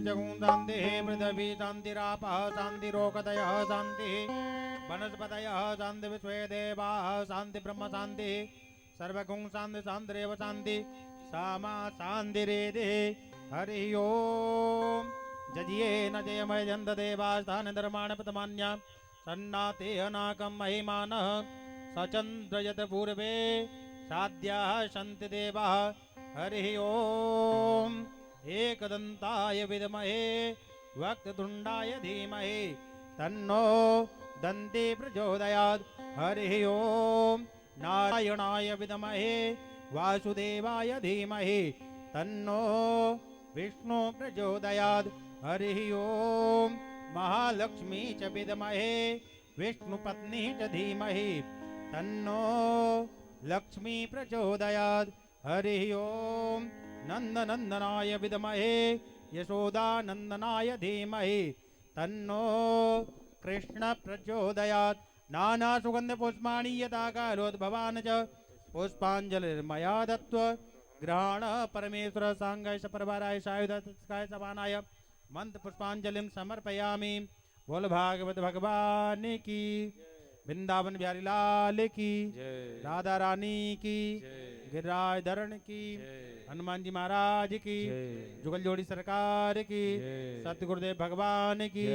अंतरिक्षगुं शान्तिः पृथिवी शान्तिरापः शान्तिरोकतयः शान्तिः वनस्पतयः शान्ति विश्वे देवाः शान्ति ब्रह्म शान्तिः सर्वगुं शान्ति शान्तिरेव शान्ति सामा शान्तिरेधिः हरिः ओम् जजियेन जयमय जन्त देवास्थान धर्माण प्रतमान्य सन्नाते अनाकं महिमानः सचन्द्रयत पूर्वे साध्याः सन्ति देवाः हरिः ओम् एकदन्ताय विद्महे वक्रतुण्डाय धीमहि तन्नो दन्ती प्रचोदयात् हरिः ओम् नारायणाय विद्महे वासुदेवाय धीमहि तन्नो विष्णु प्रचोदयात् हरिः ओम् महालक्ष्मी च विद्महे विष्णुपत्नी च धीमहि तन्नो लक्ष्मी प्रचोदयात् हरिः ओम् नन्दनन्दनाय विद्महे यशोदानन्दनाय धीमहि तन्नो कृष्ण प्रचोदयात् नाना सुगंध पुष्पाणि यथा कालोद्भवान् च पुष्पाञ्जलिर्मया दत्त्वा ग्रहण परमेश्वर सांगाय सपरवाराय सायुधाय समानाय मंत्र पुष्पांजलिं समर्पयामि। बोल भागवत भगवान की, वृंदावन बिहारी लाल की, राधा रानी की, गिरिराज धरण की, हनुमान जी महाराज की, जुगल जोड़ी सरकार की, सतगुरुदेव भगवान की,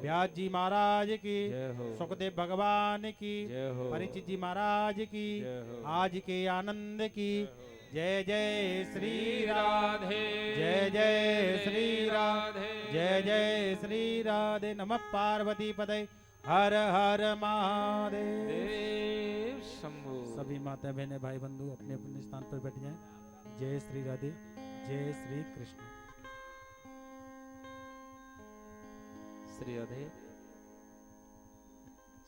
व्यास जी महाराज की, सुखदेव भगवान की, परिचित जी महाराज की, आज के आनंद की। जय जय श्री राधे, जय जय श्री राधे, जय जय श्री राधे। नमः पार्वती पदे हर हर महादेव शंभु। सभी माता बहने भाई बंधु अपने अपने स्थान पर बैठ जाएं। जय श्री राधे, जय श्री कृष्ण। श्री राधे,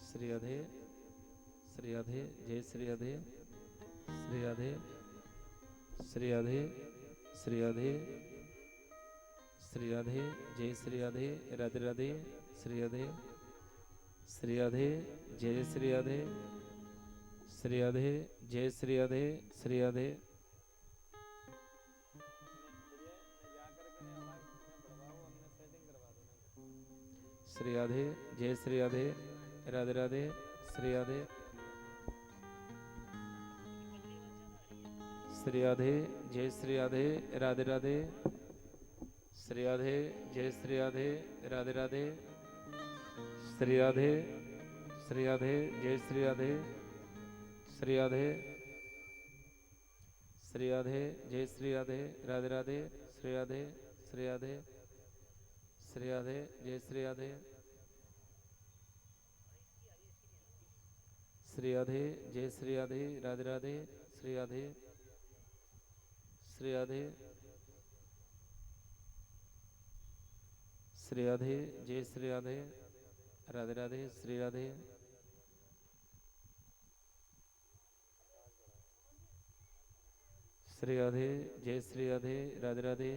श्री राधे, श्री राधे, जय श्री राधे, श्री राधे, श्री राधे, श्री राधे, श्री राधे, जय श्री राधे, राधे राधे, श्री राधे, श्री राधे, जय श्री राधे, श्री राधे, जय श्री राधे, श्री राधे। श्री राधे, जय श्री राधे, राधे राधे, श्री राधे, श्री राधे, जय श्री राधे, राधे राधे, श्री राधे, जय श्री राधे, राधे राधे, श्री राधे, श्री राधे, जय श्री राधे, श्री राधे, श्री राधे, जय श्री राधे, राधे राधे, श्री राधे, श्री राधे, श्री राधे, जय श्री राधे, श्री राधे, जय श्री राधे, राधे राधे, श्री राधे, श्री राधे, श्री राधे, जय श्री राधे, राधे राधे, श्री राधे, श्री राधे, जय श्री राधे, राधे राधे,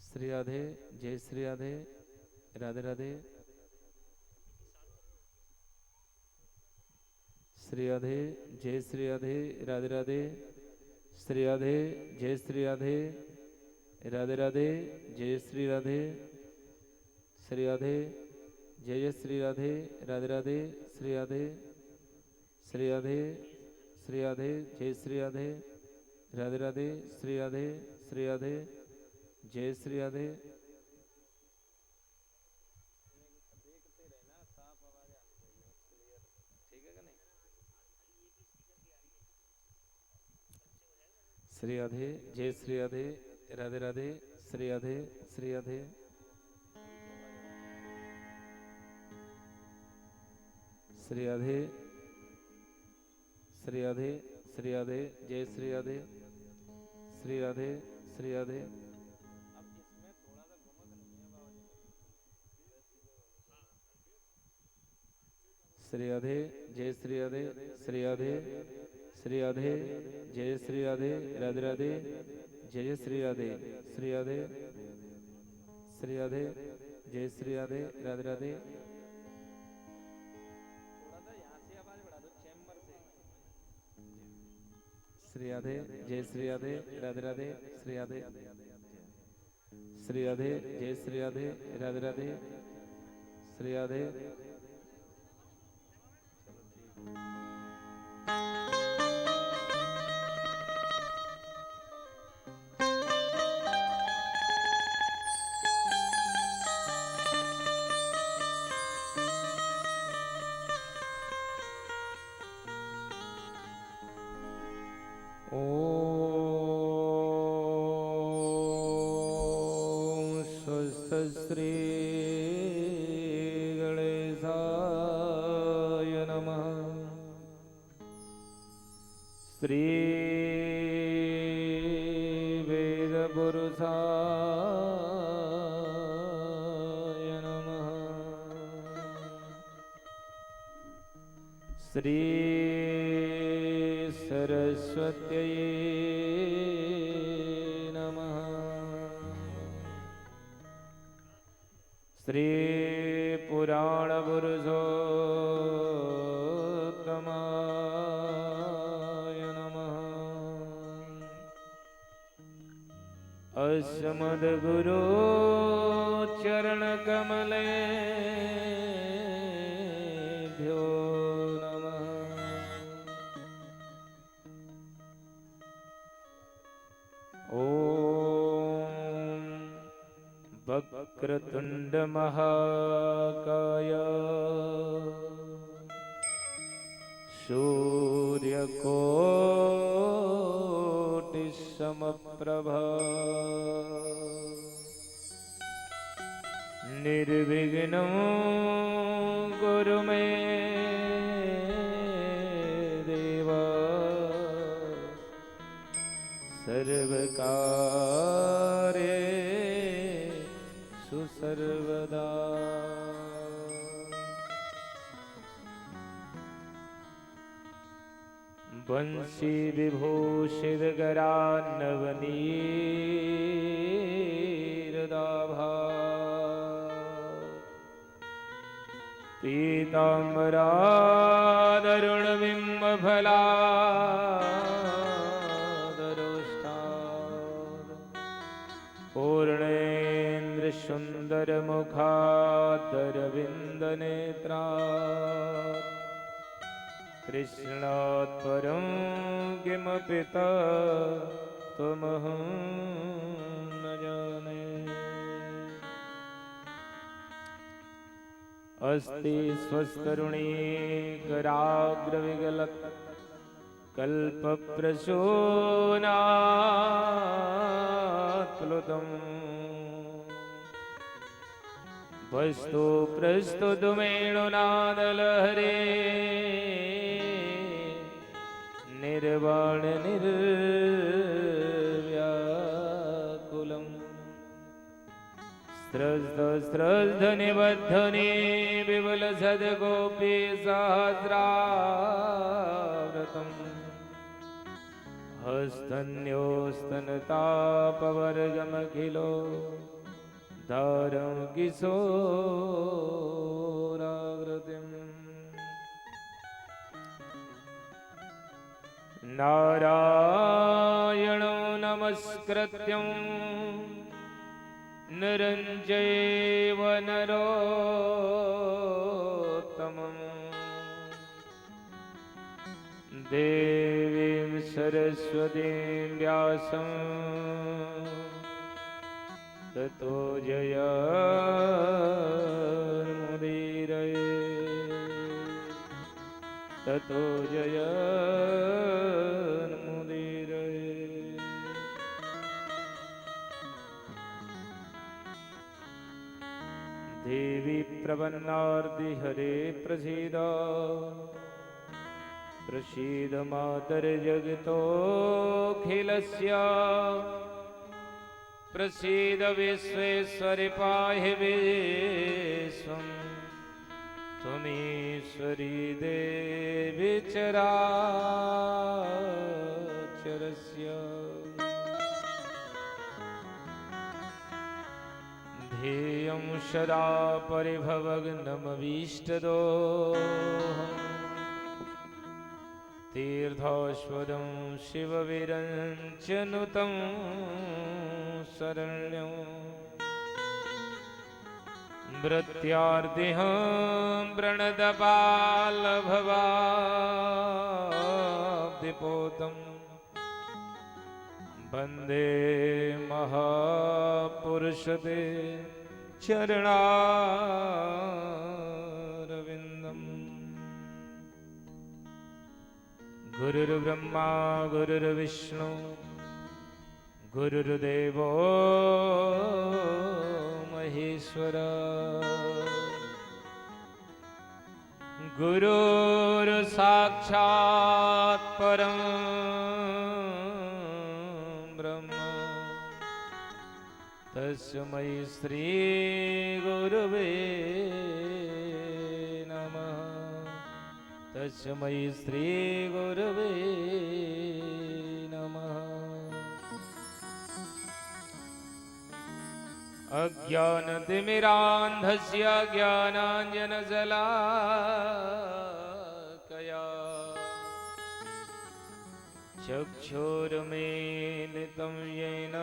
श्री राधे, जय श्री राधे, राधे राधे, श्री राधे, जय श्री राधे, राधे राधे, श्री राधे, जय श्री राधे, राधे राधे, जय श्री राधे, श्री राधे, जय श्री राधे, राधे राधे, श्री राधे, श्री राधे, श्री राधे, जय श्री राधे, राधे राधे, श्री राधे, श्री राधे, जय श्री राधे। श्री राधे, जय श्री राधे, राधे राधे, श्री राधे, श्री राधे, श्री राधे, श्री राधे, श्री राधे, जय श्री राधे, श्री राधे, श्री राधे, श्री राधे, जय श्री राधे, श्री राधे, श्री राधे, जय श्री राधे, राधे राधे, जय श्री राधे, श्री राधे, श्री राधे, जय श्री राधे, राधे राधे, श्री राधे, जय श्री राधे, राधे राधे, श्री राधे, श्री राधे जय श्री राधे राधे राधे श्री राधे। श्री गणेशाय नमः। श्री वेदपुरुषाय नमः। श्री सरस्वत्यै नमः। श्री पुराण पुरुषोत्तमाय नमः। अस्मद्गुरो चरण कमलेभ्यो नमः। ओम वक्रतुंड महाकाय सूर्यकोटि समप्रभा निर्विघ्नं कुरु मे देव सर्वकार्येषु सर्वदा। बंशी विभूषित करान्नवनीरदाभा पीताम्बरादरुणबिम्बफलादरोष्ठात् पूर्णेन्द्रसुन्दरमुखादरविन्दनेत्रात् कृष्णात् परं किमपि त्वमहं न जाने। अस्ति स्वस्तरुणी कराग्रविगलत् कल्पप्रसूनात्प्लुतम् वस्तु प्रस्तुतुमेणुनादलहरे निर्वाण निर्व्याकुलम् स्रजध्वनिबद्धनि विपुल सद्गोपी सहस्राव्रतम् हस्तन्योस्तनतापवर्गमखिलो धारं किशोराकृतिम् नारायणो नमस्कृत्यं नरं चैव नरोत्तमम् देवीं सरस्वतीं व्यासं ततो जयमुदीरये ततो जयमुदीरये। देवी प्रपन्नार्ति हरे प्रसीद प्रसीद मातर्जगतोऽखिलस्य प्रसीद विश्वेश्वरि पाहि विश्वम् त्वमीश्वरी देवी चराचरस्य। ध्येयं सदा परिभवग्नमभीष्टदोहम् तीर्थास्पदं शिवविरञ्चनुतं शरण्यम् भृत्यार्तिहं प्रणतबालभवाब्धिपोतम् वन्दे महापुरुषते चरणारविन्दम्। गुरुर्ब्रह्मा गुरुर्विष्णु गुरुर्देवो महेश्वर। गुरुर्साक्षात् परं ब्रह्म तस्मै श्री गुरुवे नमः। तस्मै श्री गुरुवे नमः। अज्ञानतिमिरान्धस्य ज्ञानाञ्जनशलाकया चक्षुरुन्मीलितं येन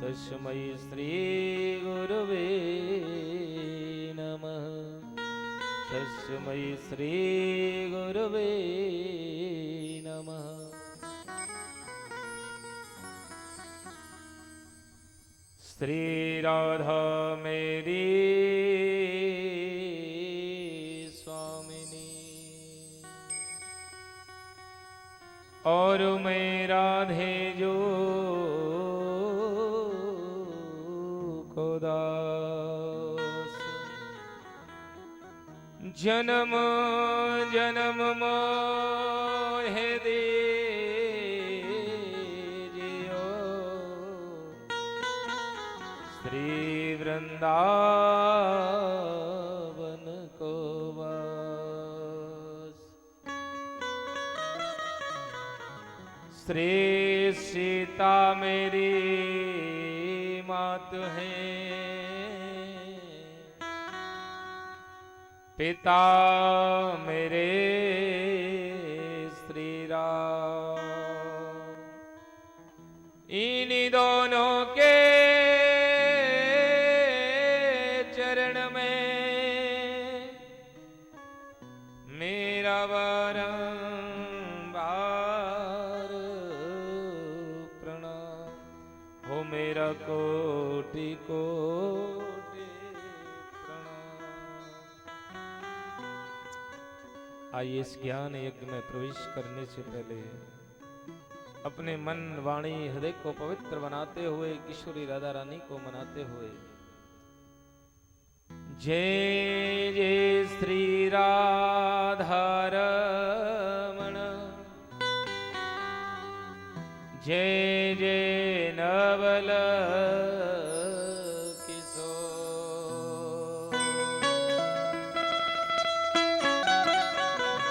तस्मै श्रीगुरुवे नमः। तस्मै श्रीगुरुवे नमः। श्री राधा मेरी स्वामिनी और मैं राधे जो को दास। जन्म जन्म मोहे दीजियो श्री वृंदावन को वास। श्री सीता मेरी मात है पिता मेरे श्री राम। इन दोनों के चरण में मेरा बारंबार प्रणाम हो। मेरा कोटि कोटि प्रणाम। आइए इस ज्ञान यज्ञ में प्रवेश करने से पहले अपने मन वाणी हृदय को पवित्र बनाते हुए किशोरी राधा रानी को मनाते हुए जय जय श्री राधा रमण जय जय नवल किशोर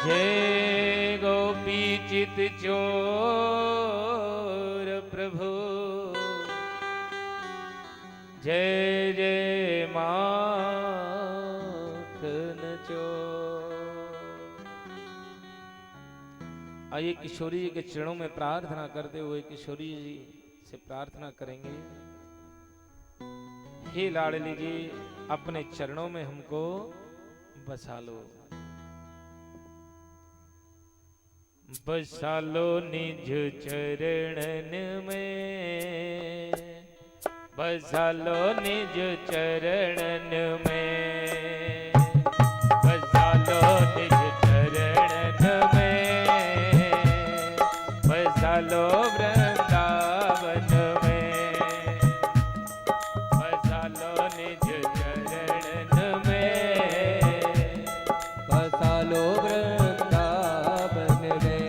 जय गोपी चित चोर प्रभु जय जय माखन चोर। आइए किशोरी जी के चरणों में प्रार्थना करते हुए किशोरी जी से प्रार्थना करेंगे, हे लाडली जी अपने चरणों में हमको बसा लो। बसा लो निज चरणन में, बसा लो निज चरणन में, बसा लो निज चरणन में, बसा लो वृंदावन में, बसा लो निज चरणन में, बसा लो वृंदावन में।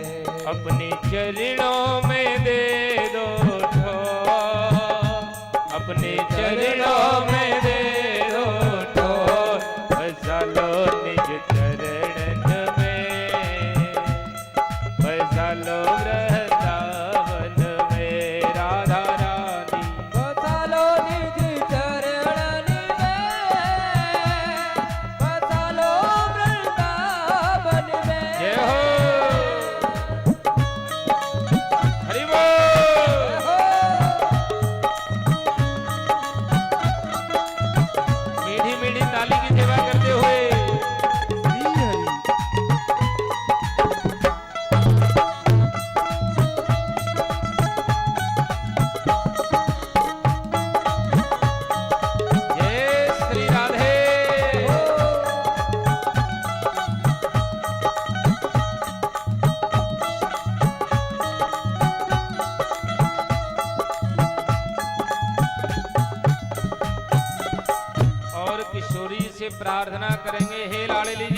अपने चरणों में दे दो ठोर, अपने चरणों में दे दो ठोर, बसा लो निज चरणन में, बसा लो वृंदावन में। राधा रानी बसा लो निज चरणन में, बसा लो वृंदावन में। जय हो।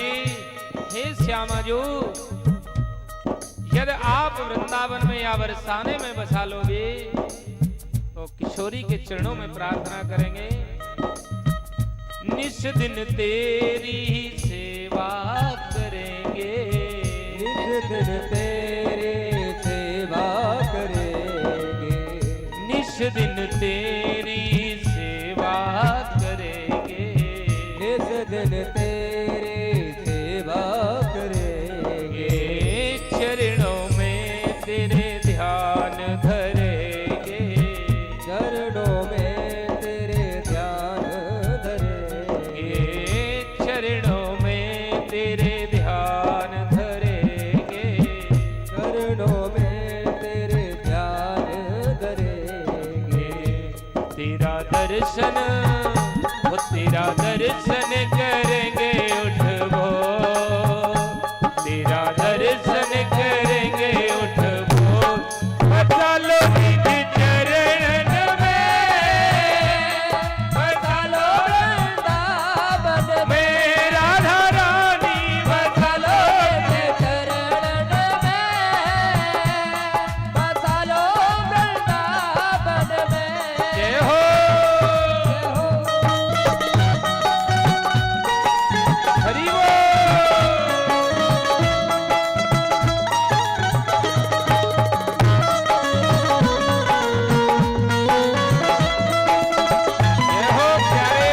जी, हे श्यामा जो, यदि आप वृंदावन में या बरसाने में बसा लोगे तो किशोरी के चरणों में प्रार्थना करेंगे, निश दिन तेरी सेवा करेंगे, निज दिन तेरी सेवा करेंगे, निश दिन तेरी सेवा करेंगे, निज दिन तेरी सेवा करेंगे, चरणों में तेरे ध्यान धरेंगे, चरणों में तेरे ध्यान धरेंगे, चरणों में तेरे ध्यान धरेंगे, चरणों में तेरे ध्यान धरेंगे, तेरा दर्शन, वो तेरा दर्शन करेंगे उठबो, तेरा दर्शन करेंगे उठबो, बसा लो निज चरण में, बसा लो वृंदावन में राधा रानी, बसा लो चरण में, बसा लो वृंदावन में। जय हो हरि बोल। जय हो प्यारे।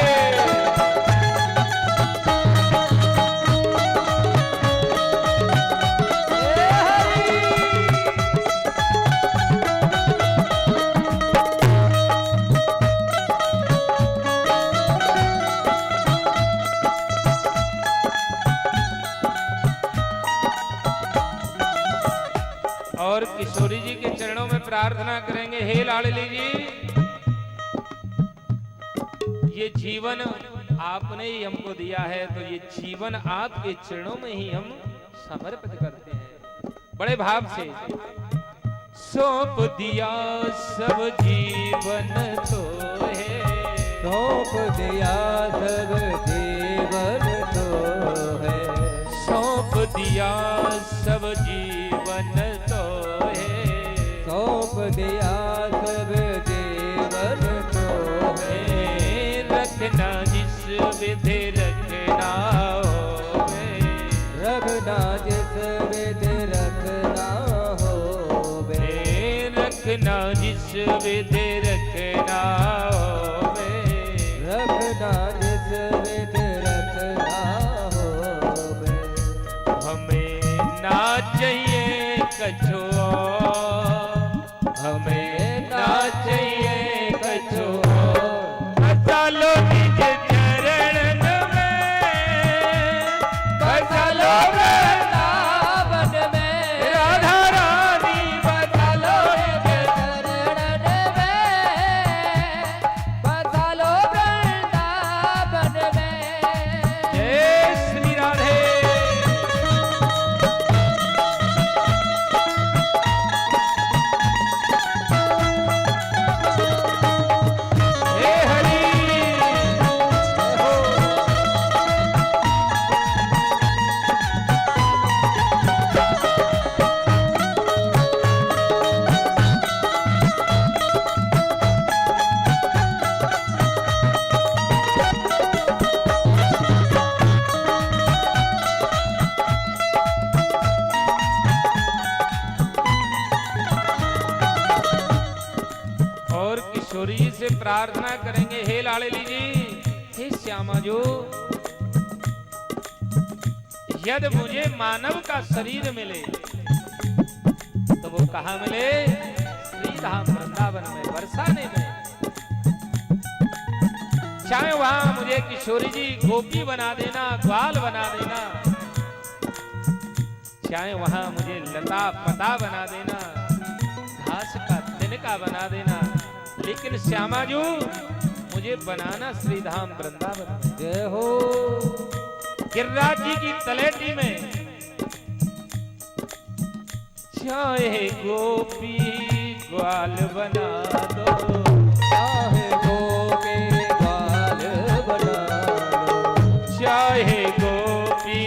और किशोरी जी के चरणों में प्रार्थना करेंगे, हे लाडली जी, ये जीवन आपने ही हमको दिया है, तो ये जीवन आपके चरणों में ही हम समर्पित करते हैं। बड़े भाव से सौंप दिया सब जीवन तो है, सौंप दिया सब जीवन तो है, सौंप दिया सब जीवन तो है, सौंप दिया सब जीवन तो है, रखना जिस विधि रखना होवे, रखना जिस विधि रखना होवे, रखना जिस विधि रखना होवे, रखना जिस विधि रखना होवे, हमें ना चाहिए कछो और, हमें ना चाहिए कछो और, बसा लो निज चरण में, बसा लो वृंदावन में, राधा रानी, बसा लो चरण में, बसा लो वृंदावन में। जय श्री राधे। हे हरि। और किशोरी जी से प्रार्थना करेंगे, हे लाडली जी, हे श्यामा जो, यदि मुझे मानव का शरीर मिले तो वो कहाँ मिले? श्री धाम वृंदावन में, बरसाने में। चाहे वहां मुझे किशोरी जी गोपी बना देना, ग्वाल बना देना, चाहे वहां मुझे लता पता बना देना, घास का तिनका बना देना, लेकिन श्यामा जी मुझे बनाना श्रीधाम वृंदावन में। जय हो गिरिराज जी की तलेटी में चाहे गोपी ग्वाल बना दो, चाहे गोपी ग्वाल बना दो, चाहे गोपी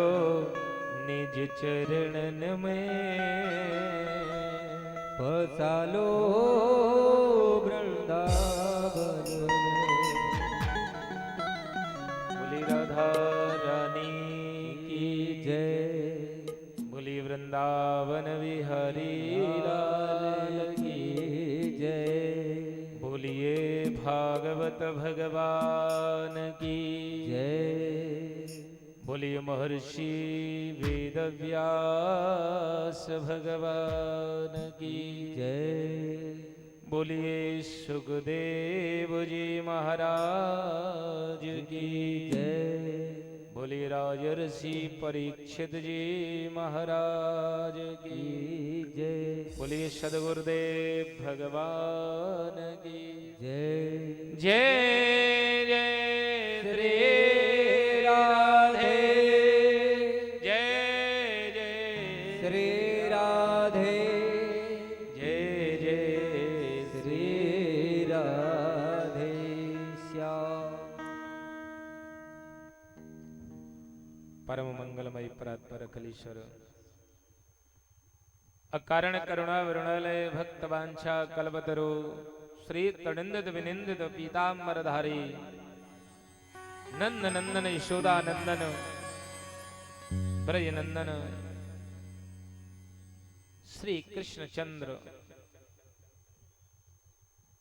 पधारो निज चरणन में, बसालो वृंदावन में। बोली राधा रानी की जय, बोली वृंदावन विहारी लाल की जय, बोलिए भागवत भगवान की जय, बोलिए महर्षि वेदव्यास भगवान की जय, बोलिए सुखदेव जी महाराज की जय, बोलिए राजर्षि परीक्षित जी महाराज की जय, बोलिए सदगुरुदेव भगवान की जय। जय जय श्री राधे, जय जय श्री राधे, जय जय श्री राधे श्याम। परम मंगलमय परात्पर अखिलेश्वर अकारण करुणा वरुणालय भक्त वांछा कल्पतरु श्री तड़िंदित विनिंदित पीताम्बरधारी नंद नंदन यशोदा नंदन ब्रज नंदन श्री कृष्णचंद्र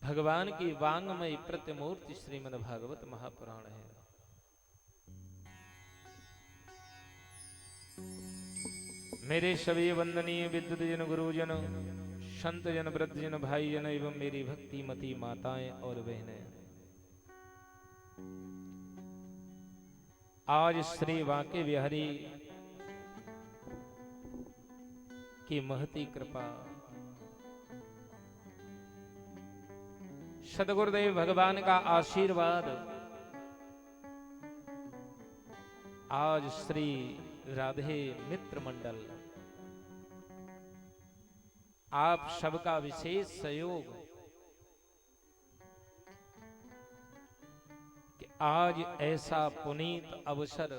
भगवान की वांगमय प्रतिमूर्ति श्रीमद् भागवत महापुराण है। मेरे सभी वंदनीय विद्युत जन गुरुजन संत जन वृद्ध जन भाई जन एवं मेरी भक्ति मती माताएं और बहनें, आज श्री वांके बिहारी की महती कृपा, सदगुरुदेव भगवान का आशीर्वाद आज श्री राधे मित्र मंडल आप सबका विशेष सहयोग कि आज ऐसा पुनीत अवसर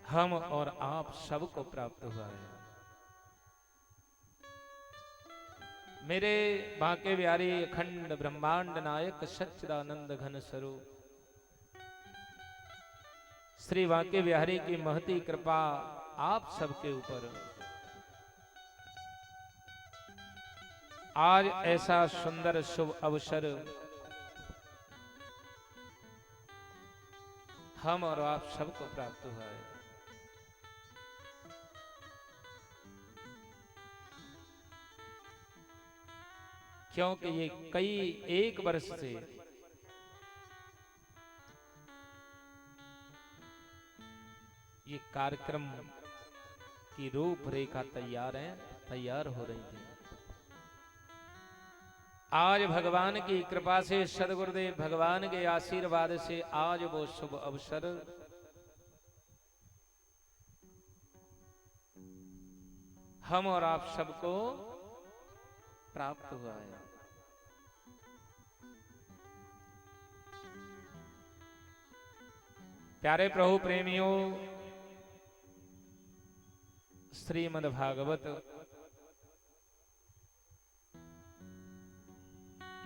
हम और आप सबको प्राप्त हुआ है। मेरे बांके बिहारी अखंड ब्रह्मांड नायक सच्चिदानंद घन स्वरूप श्री बांके बिहारी की महती कृपा आप सबके ऊपर आज ऐसा सुंदर शुभ अवसर हम और आप सबको प्राप्त हुआ है। क्योंकि ये कई एक वर्ष से ये कार्यक्रम की रूपरेखा तैयार हो रही थी। आज भगवान की कृपा से सदगुरुदेव भगवान के आशीर्वाद से आज वो शुभ अवसर हम और आप सबको प्राप्त हुआ है। प्यारे प्रभु प्रेमियों, श्रीमद् भागवत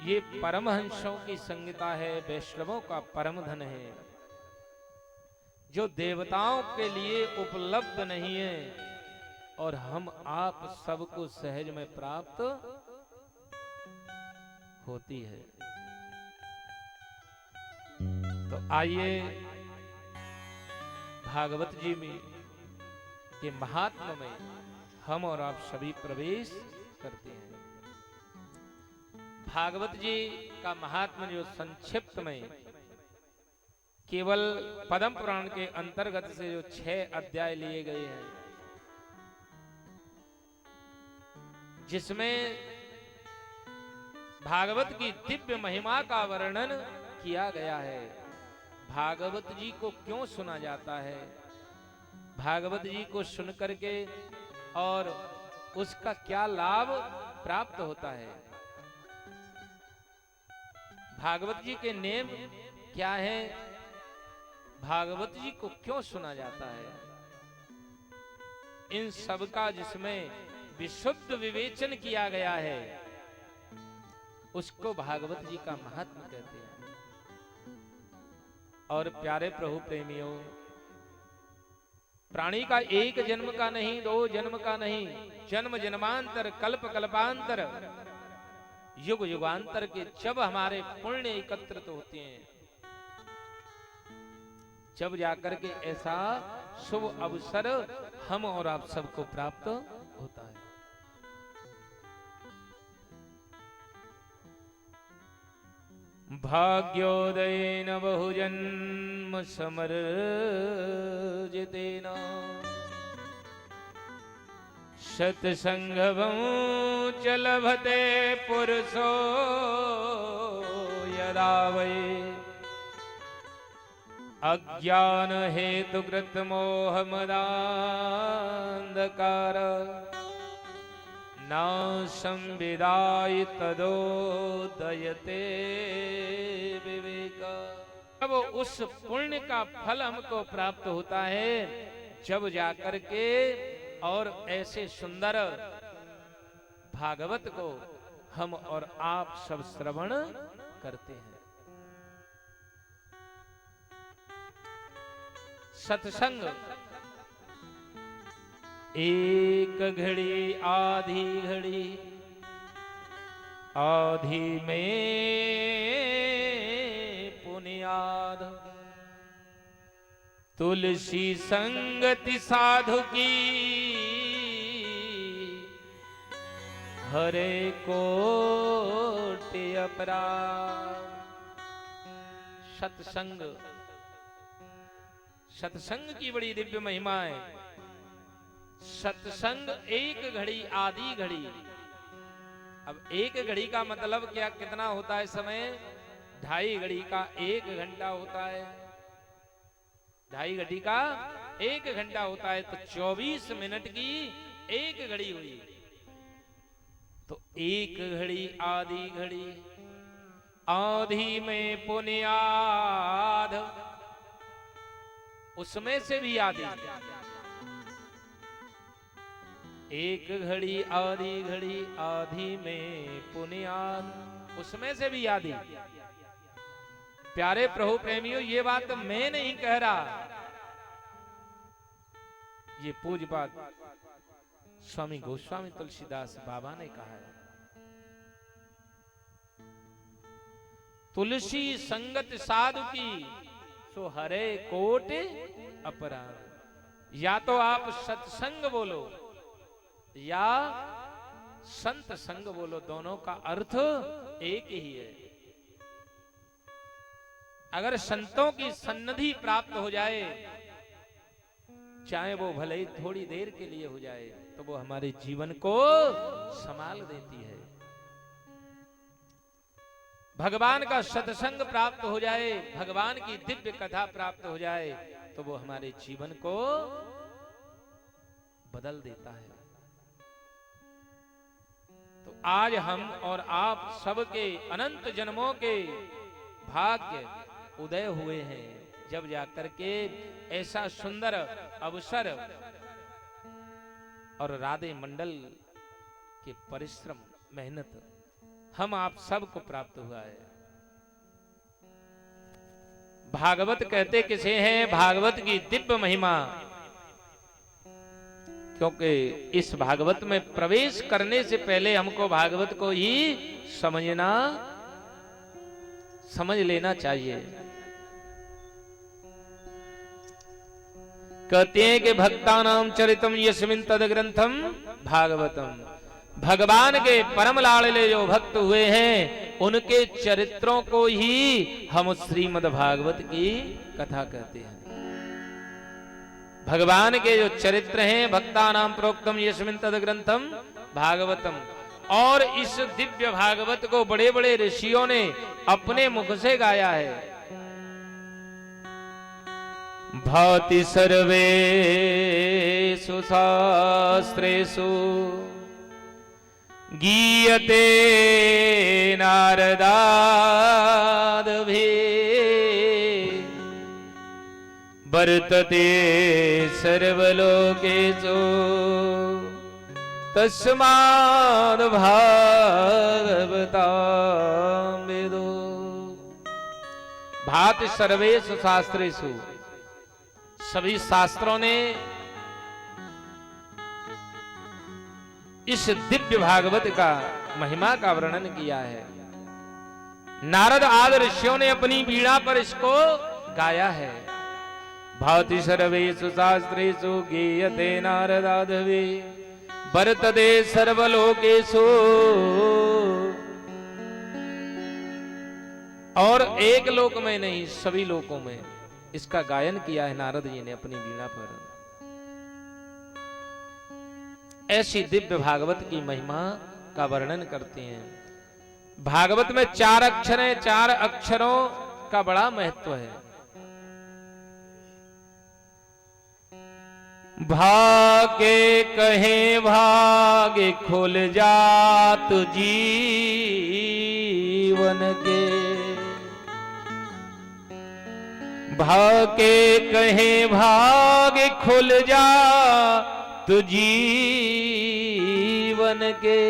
ये परमहंसों की संगीता है, वैष्णवों का परम धन है, जो देवताओं के लिए उपलब्ध नहीं है और हम आप सबको सहज में प्राप्त होती है। तो आइए भागवत जी में के महात्मा में हम और आप सभी प्रवेश करते हैं। भागवत जी का महात्मा जो संक्षिप्त में केवल पद्म पुराण के अंतर्गत से जो 6 अध्याय लिए गए हैं, जिसमें भागवत की दिव्य महिमा का वर्णन किया गया है। भागवत जी को क्यों सुना जाता है, भागवत जी को सुन करके और उसका क्या लाभ प्राप्त होता है। भागवत जी के नेम क्या है, भागवत जी को क्यों सुना जाता है, इन सब का जिसमें विशुद्ध विवेचन किया गया है उसको भागवत जी का महात्म कहते हैं। और प्यारे प्रभु प्रेमियों, प्राणी का एक जन्म का नहीं, दो जन्म का नहीं, जन्म जन्मांतर, कल्प कल्पांतर, युग युगांतर के जब हमारे पुण्य एकत्रित होते हैं, जब जाकर के ऐसा शुभ अवसर हम और आप सबको प्राप्त होता है। भाग्योदयेन बहुजन्म समर्जितेन सत्संगं च लभते पुरुषो यदा वै अज्ञान हेतुकृत मोह मदान्धकार न संविदाय तदोदयते विवेक। अब उस पुण्य का फल हमको प्राप्त होता है जब जाकर के और ऐसे सुंदर भागवत को हम और आप सब श्रवण करते हैं। सत्संग एक घड़ी आधी घड़ी, आधी में पुनियाद, तुलसी संगति साधु की हरे कोटि अपराध। सत्संग, सत्संग की बड़ी दिव्य महिमा है। सत्संग एक घड़ी आधी घड़ी। अब एक घड़ी का मतलब क्या, कितना होता है समय? 2.5 घड़ी का 1 घंटा होता है, 2.5 घड़ी का 1 घंटा होता है, तो 24 मिनट की 1 घड़ी हुई। तो 1 घड़ी आधी घड़ी, आधी में पुनियाद, उसमें से भी आधी। 1 घड़ी आधी घड़ी, आधी में पुनियाद, उसमें से भी आधी। प्यारे प्रभु प्रेमियों, ये बात मैं नहीं कह रहा, ये पूज्यपाद स्वामी गोस्वामी तुलसीदास बाबा ने कहा है। तुलसी संगत साधु की सो हरे कोट अपराध। या तो आप सत्संग बोलो या संत संग बोलो, दोनों का अर्थ एक ही है। अगर संतों की सन्निधि प्राप्त हो जाए, चाहे वो भले ही थोड़ी देर के लिए हो जाए, तो वो हमारे जीवन को संभाल देती है। भगवान का सत्संग प्राप्त हो जाए, भगवान की दिव्य कथा प्राप्त हो जाए, तो वो हमारे जीवन को बदल देता है। तो आज हम और आप सबके अनंत जन्मों के भाग्य उदय हुए हैं, जब जाकर के ऐसा सुंदर अवसर और राधे मंडल के परिश्रम मेहनत हम आप सबको प्राप्त हुआ है। भागवत कहते किसे हैं? भागवत की दिव्य महिमा। क्योंकि इस भागवत में प्रवेश करने से पहले हमको भागवत को ही समझ लेना चाहिए। कहते हैं कि भक्तानां चरितम यस्मिन् तद ग्रंथम भागवतम। भगवान के परम लाडले जो भक्त हुए हैं, उनके चरित्रों को ही हम श्रीमद् भागवत की कथा कहते हैं। भगवान के जो चरित्र हैं, भक्तानां प्रोक्तम यस्मिन् तद ग्रंथम भागवतम। और इस दिव्य भागवत को बड़े बड़े ऋषियों ने अपने मुख से गाया है। भाति सर्वेषु शास्त्रेषु गीयते नारदादभि वर्तते सर्वलोकेषु तस्माद् भागवतां विदो। भाति सर्वेषु शास्त्रेषु, सभी शास्त्रों ने इस दिव्य भागवत का महिमा का वर्णन किया है। नारद आदि ऋषियों ने अपनी वीणा पर इसको गाया है। भाति सर्वेषु शास्त्रेषु गीयते नारदादभि वर्तते सर्वलोकेषु। और एक लोक में नहीं, सभी लोकों में इसका गायन किया है नारद जी ने अपनी वीणा पर। ऐसी दिव्य भागवत की महिमा का वर्णन करते हैं। भागवत में 4 अक्षर हैं, 4 अक्षरों का बड़ा महत्व है। भागे कहे भागे खुल जात जीवन के, भागे कहे भागे खुल जा तु जीवन के,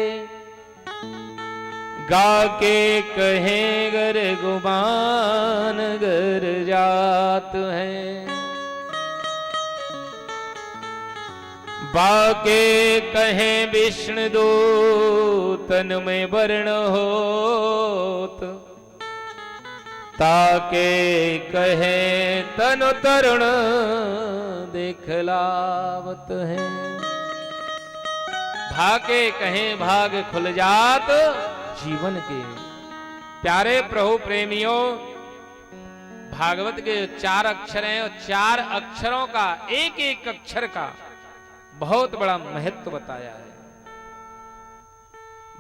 गा के कहे गर गुमान गर जात हैं, बाके कहे विष्णु दूतन में वर्ण होत, ताके कहे तनु तरुण दिखलावत है। भाके कहे भाग खुल जात जीवन के। प्यारे प्रभु प्रेमियों, भागवत के 4 अक्षर हैं और 4 अक्षरों का एक एक अक्षर का बहुत बड़ा महत्व बताया है।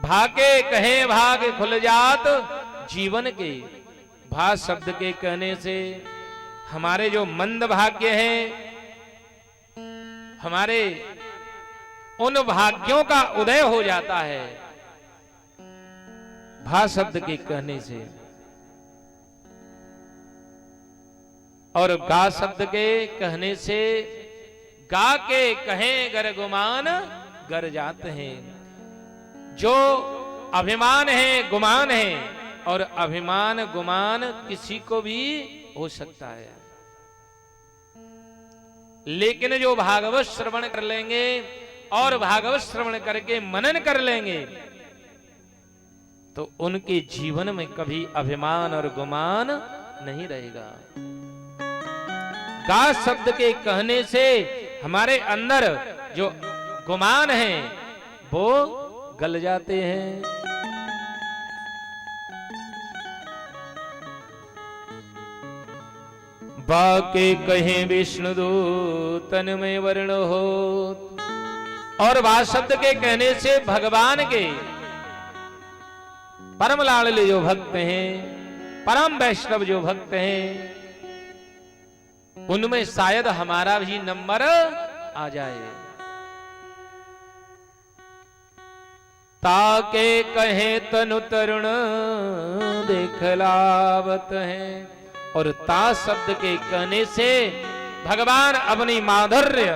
भाके कहे भाग खुल जात जीवन के। भा शब्द के कहने से हमारे जो मंद भाग्य हैं, हमारे उन भाग्यों का उदय हो जाता है। भा शब्द के कहने से। और गा शब्द के कहने से, गा के कहें गर गुमान गर जाते हैं। जो अभिमान है गुमान है, और अभिमान गुमान किसी को भी हो सकता है। लेकिन जो भागवत श्रवण कर लेंगे और भागवत श्रवण करके मनन कर लेंगे तो उनके जीवन में कभी अभिमान और गुमान नहीं रहेगा। गा शब्द के कहने से हमारे अंदर जो गुमान है वो गल जाते हैं। बाके कहे विष्णु दूतन में वर्ण हो। और वा शब्द के कहने से भगवान के परम लाडले जो भक्त हैं, परम वैष्णव जो भक्त हैं, उनमें शायद हमारा भी नंबर आ जाए। ताके कहे तनु तरुण देखलावत है। और ता शब्द के कहने से भगवान अपनी माधुर्य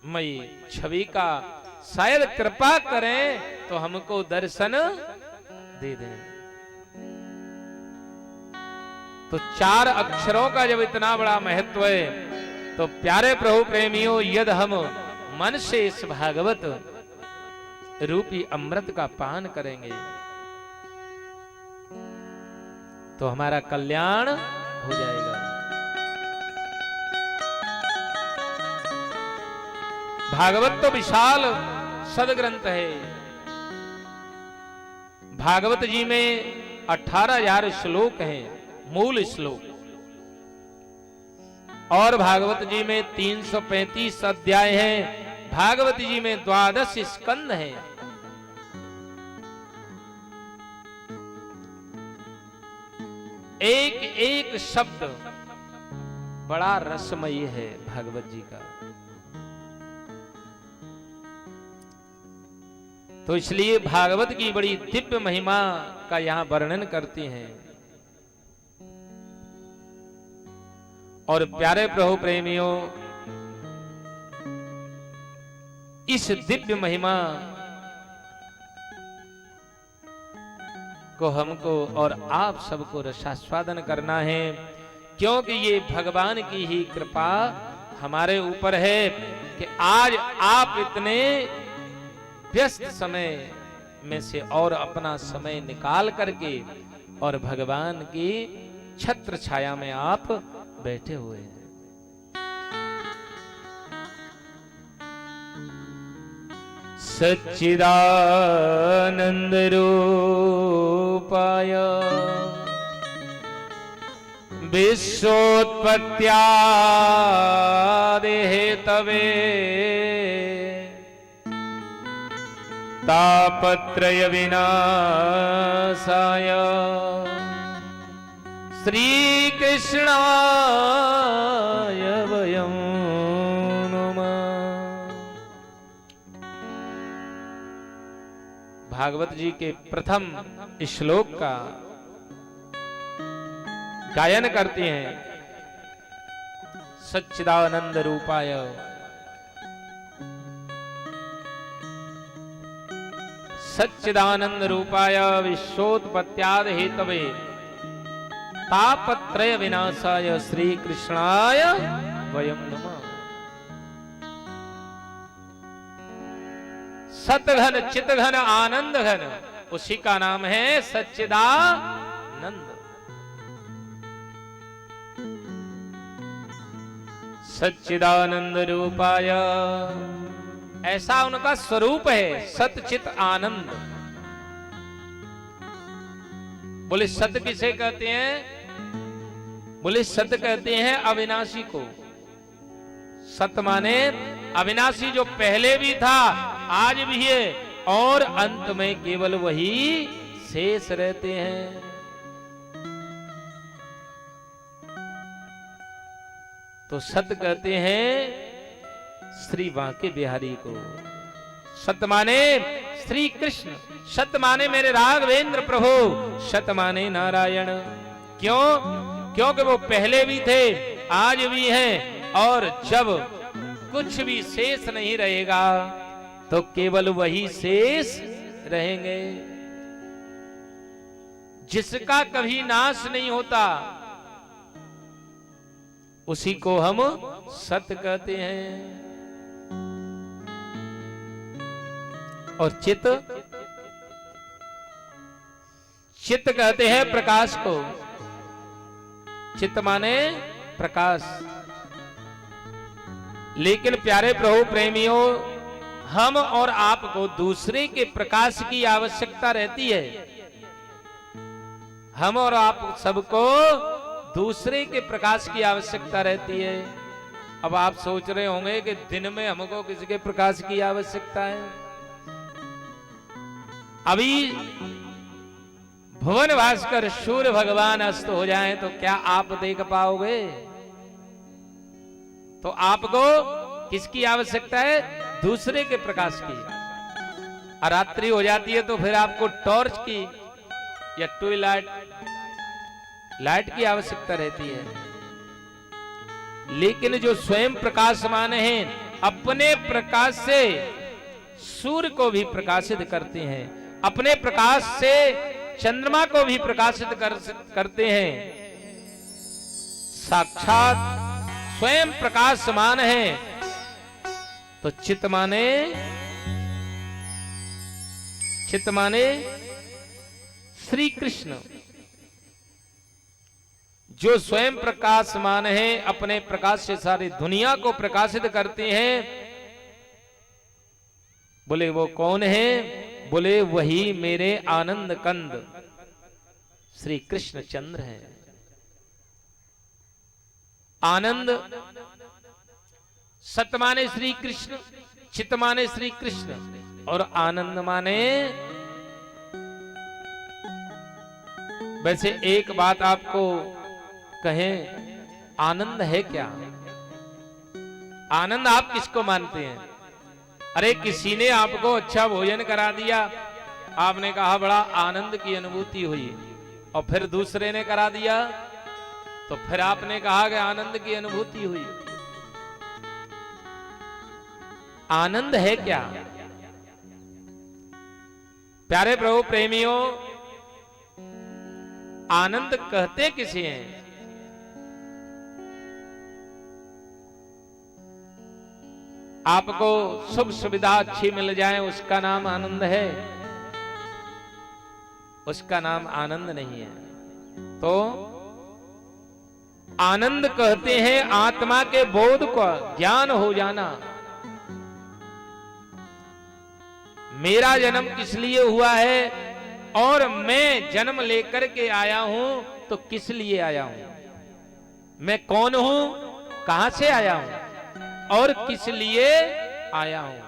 मई छवि का शायद कृपा करें तो हमको दर्शन दे दें। तो 4 अक्षरों का जब इतना बड़ा महत्व है तो प्यारे प्रभु प्रेमियों, यदि हम मन से इस भागवत रूपी अमृत का पान करेंगे तो हमारा कल्याण हो जाएगा। भागवत तो विशाल सदग्रंथ है। भागवत जी में 18,000 श्लोक हैं, मूल श्लोक। और भागवत जी में 335 अध्याय हैं। भागवत जी में 12 स्कंद हैं। एक एक शब्द बड़ा रसमयी है भागवत जी का। तो तो इसलिए भागवत की बड़ी दिव्य महिमा का यहां वर्णन करती हैं। और प्यारे प्रभु प्रेमियों, इस दिव्य महिमा को हमको और आप सबको रसास्वादन करना है, क्योंकि ये भगवान की ही कृपा हमारे ऊपर है कि आज आप इतने व्यस्त समय में से और अपना समय निकाल करके और भगवान की छत्र छाया में आप बैठे हुए हैं। सच्चिदानंद रूपाय विश्वोत्पत्त्यादि हेतवे तापत्रय विनाशाय श्री कृष्णाय वयं नमः। भागवत जी के प्रथम श्लोक का गायन करते हैं। सच्चिदानंद रूपाय, सच्चिदानंद रूपाय विश्वोत्पत्त्यादि हेतवे तापत्रय विनाशाय श्री कृष्णाय वयं नमः। सतघन चितघन आनंद घन, उसी का नाम है सच्चिदानंद। सच्चिदानंद रूपाय, ऐसा उनका स्वरूप है, सतचित आनंद। बोले सत किसे कहते हैं? बोले सत कहते हैं अविनाशी को। सत माने अविनाशी, जो पहले भी था, आज भी है और अंत में केवल वही शेष रहते हैं। तो सत कहते हैं श्री बांके बिहारी को। सत माने श्री कृष्ण, सत माने मेरे राघवेंद्र प्रभु, सत माने नारायण। क्यों? क्योंकि वो पहले भी थे, आज भी हैं, और जब कुछ भी शेष नहीं रहेगा तो केवल वही शेष रहेंगे। जिसका कभी नाश नहीं होता उसी को हम सत कहते हैं। और चित, चित कहते हैं प्रकाश को। चित माने प्रकाश। लेकिन प्यारे प्रभु प्रेमियों, हम और आपको दूसरे के प्रकाश की आवश्यकता रहती है। हम और आप सबको दूसरे के प्रकाश की आवश्यकता रहती है। अब आप सोच रहे होंगे कि दिन में हमको किसके प्रकाश की आवश्यकता है? अभी भुवन भास्कर सूर्य भगवान अस्त हो जाएं तो क्या आप देख पाओगे? तो आपको किसकी आवश्यकता है? दूसरे के प्रकाश की। रात्रि हो जाती है तो फिर आपको टॉर्च की या ट्यूबलाइट, लाइट की आवश्यकता रहती है। लेकिन जो स्वयं प्रकाशमान हैं, अपने प्रकाश से सूर्य को भी प्रकाशित करते हैं, अपने प्रकाश से चंद्रमा को भी प्रकाशित करते हैं। साक्षात स्वयं प्रकाशमान है। तो चित माने श्री कृष्ण, जो स्वयं प्रकाशमान है, अपने प्रकाश से सारी दुनिया को प्रकाशित करते हैं। बोले वो कौन है? बोले वही मेरे आनंद कंद श्री कृष्ण चंद्र हैं। आनंद सत माने श्री कृष्ण, चित माने श्री कृष्ण, और आनंद माने, वैसे एक बात आपको कहें, आनंद है क्या? आनंद आप किसको मानते हैं? अरे किसी ने आपको अच्छा भोजन करा दिया, आपने कहा बड़ा आनंद की अनुभूति हुई, और फिर दूसरे ने करा दिया तो फिर आपने कहा कि आनंद की अनुभूति हुई। आनंद है क्या? प्यारे प्रभु प्रेमियों, आनंद कहते किसे हैं? आपको सुख सुविधा अच्छी मिल जाए उसका नाम आनंद है? उसका नाम आनंद नहीं है। तो आनंद कहते हैं आत्मा के बोध का ज्ञान हो जाना। मेरा जन्म किस लिए हुआ है और मैं जन्म लेकर के आया हूं तो किस लिए आया हूं, मैं कौन हूं, कहां से आया हूं और किस लिए आया हूं।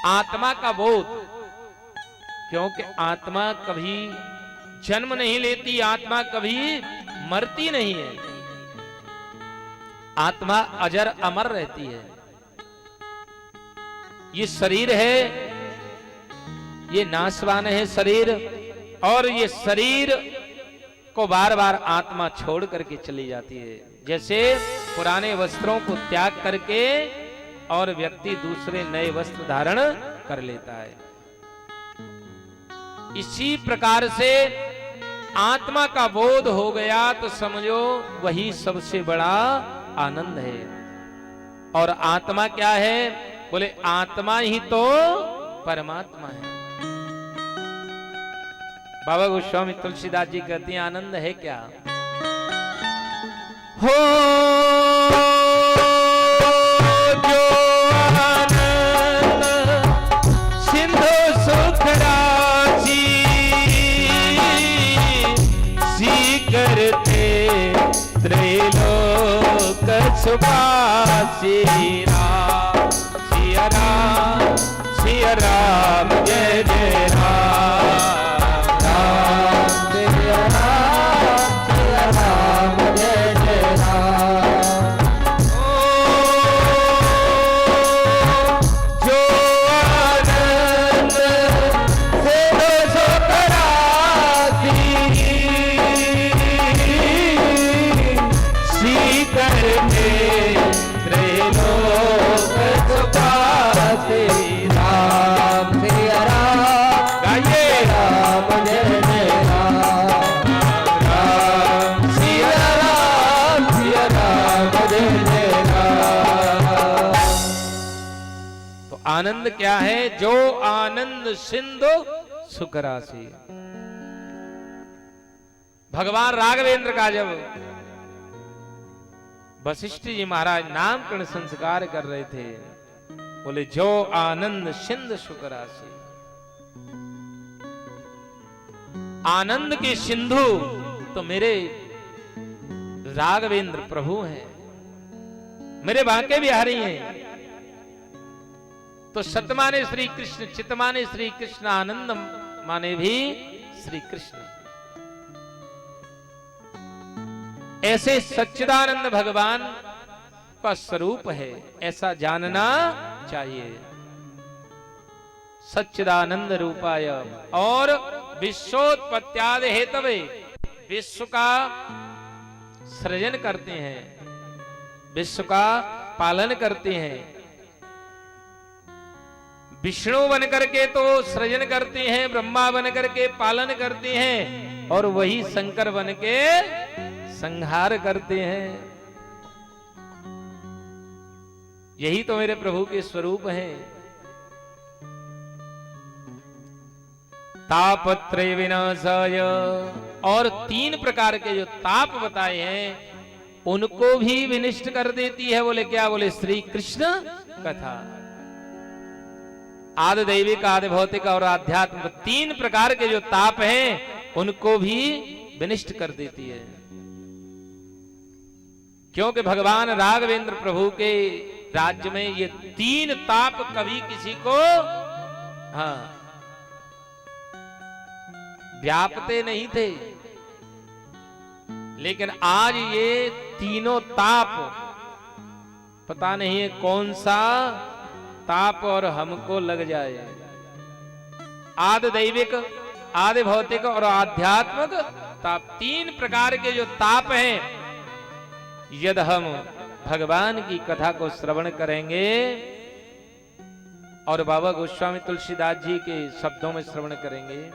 आत्मा का बोध, क्योंकि आत्मा कभी जन्म नहीं लेती, आत्मा कभी मरती नहीं है, आत्मा अजर अमर रहती है। ये शरीर है, ये नाशवान है शरीर, और ये शरीर को बार बार आत्मा छोड़ करके चली जाती है। जैसे पुराने वस्त्रों को त्याग करके और व्यक्ति दूसरे नए वस्त्र धारण कर लेता है, इसी प्रकार से आत्मा का बोध हो गया तो समझो वही सबसे बड़ा आनंद है। और आत्मा क्या है? बोले आत्मा ही तो परमात्मा है। बाबा गोस्वामी तुलसीदास जी कहते हैं आनंद है क्या? हो जो आनंद सिंधु सुख राशि सी करते त्रैलोक सुभाषी। राम सिया राम, सिया राम जय जय राम। आनंद क्या है? जो आनंद सिंधु सुख राशि। भगवान राघवेंद्र का जब वशिष्ठ जी महाराज नामकरण संस्कार कर रहे थे, बोले जो आनंद सिंधु सुख राशि। आनंद के सिंधु तो मेरे राघवेंद्र प्रभु हैं, मेरे बांके बिहारी हैं। तो सत माने श्री कृष्ण, चित माने श्री कृष्ण, आनंद माने भी श्री कृष्ण। ऐसे सच्चिदानंद भगवान का स्वरूप है, ऐसा जानना चाहिए। सच्चिदानंद रूपाय और विश्वोत्पत्त्यादि हेतवे, विश्व का सृजन करते हैं, विश्व का पालन करते हैं। विष्णु बन करके तो सृजन करते हैं, ब्रह्मा बन करके पालन करते हैं, और वही शंकर बन के संहार करते हैं। यही तो मेरे प्रभु के स्वरूप हैं। तापत्रय विनाशाय, और 3 प्रकार के जो ताप बताए हैं उनको भी विनिष्ट कर देती है। बोले क्या? बोले श्री कृष्ण कथा। आदि दैविक, आदि भौतिक और आध्यात्मिक 3 प्रकार के जो ताप हैं उनको भी विनिष्ट कर देती है। क्योंकि भगवान राघवेंद्र प्रभु के राज्य में ये 3 ताप कभी किसी को व्यापते नहीं थे, लेकिन आज ये तीनों ताप पता नहीं है कौन सा ताप और हमको लग जाए। आदि दैविक, आदि भौतिक और आध्यात्मिक ताप, 3 प्रकार के जो ताप हैं, यदि हम भगवान की कथा को श्रवण करेंगे और बाबा गोस्वामी तुलसीदास जी के शब्दों में श्रवण करेंगे।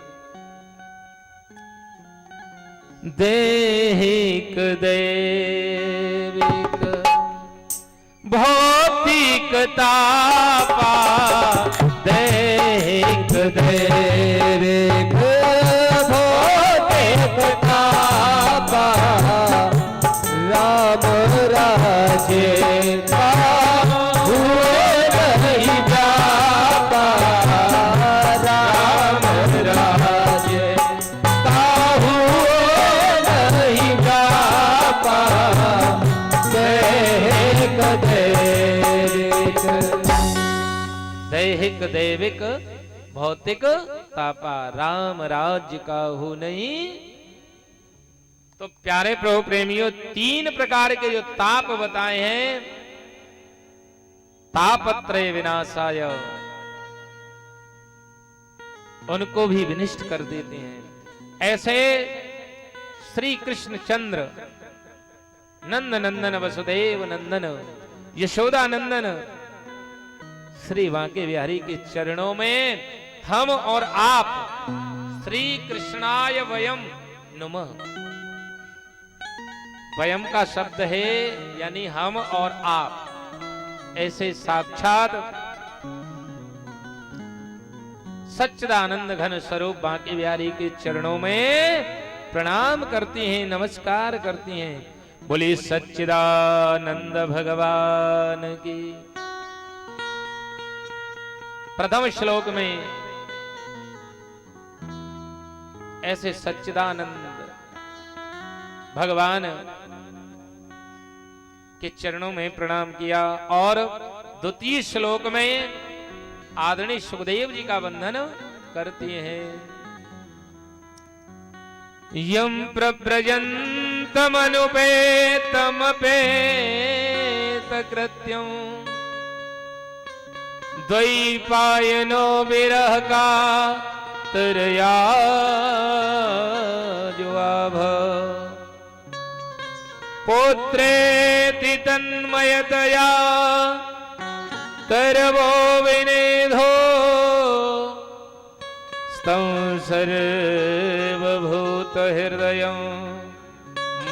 देहिक दैविक भौतिक तापा, दैहिक दैविक भौतिक तापा, राम राज्य का हुए नहीं जाता, राम राज्य का हुए नहीं जाता, दैहिक दैविक, दैहिक दैविक भौतिक तापा, राम राज्य का हो नहीं। तो प्यारे प्रभु प्रेमियों, 3 प्रकार के जो ताप बताए हैं, तापत्रय विनाशाय, उनको भी विनिष्ट कर देते हैं। ऐसे श्री कृष्ण चंद्र नंद नंदन वसुदेव नंदन यशोदा नंदन श्री बांके बिहारी के चरणों में हम और आप श्री कृष्णाय वयम नुमः। वयम का शब्द है यानी हम और आप, ऐसे साक्षात सच्चिदानंद घन स्वरूप बांके बिहारी के चरणों में प्रणाम करती हैं, नमस्कार करती हैं। बोली सच्चिदानंद भगवान की। प्रथम श्लोक में ऐसे सच्चिदानंद भगवान के चरणों में प्रणाम किया और द्वितीय श्लोक में आदरणीय सुखदेव जी का वंदन करती हैं। यम प्रव्रजन्तमनुपेतमपेत कृत्यं द्वैपायनो विरह का तरया जुआभ पुत्रेति तन्मयतया तरवो विनेधो स्तम सर्वभूत हृदय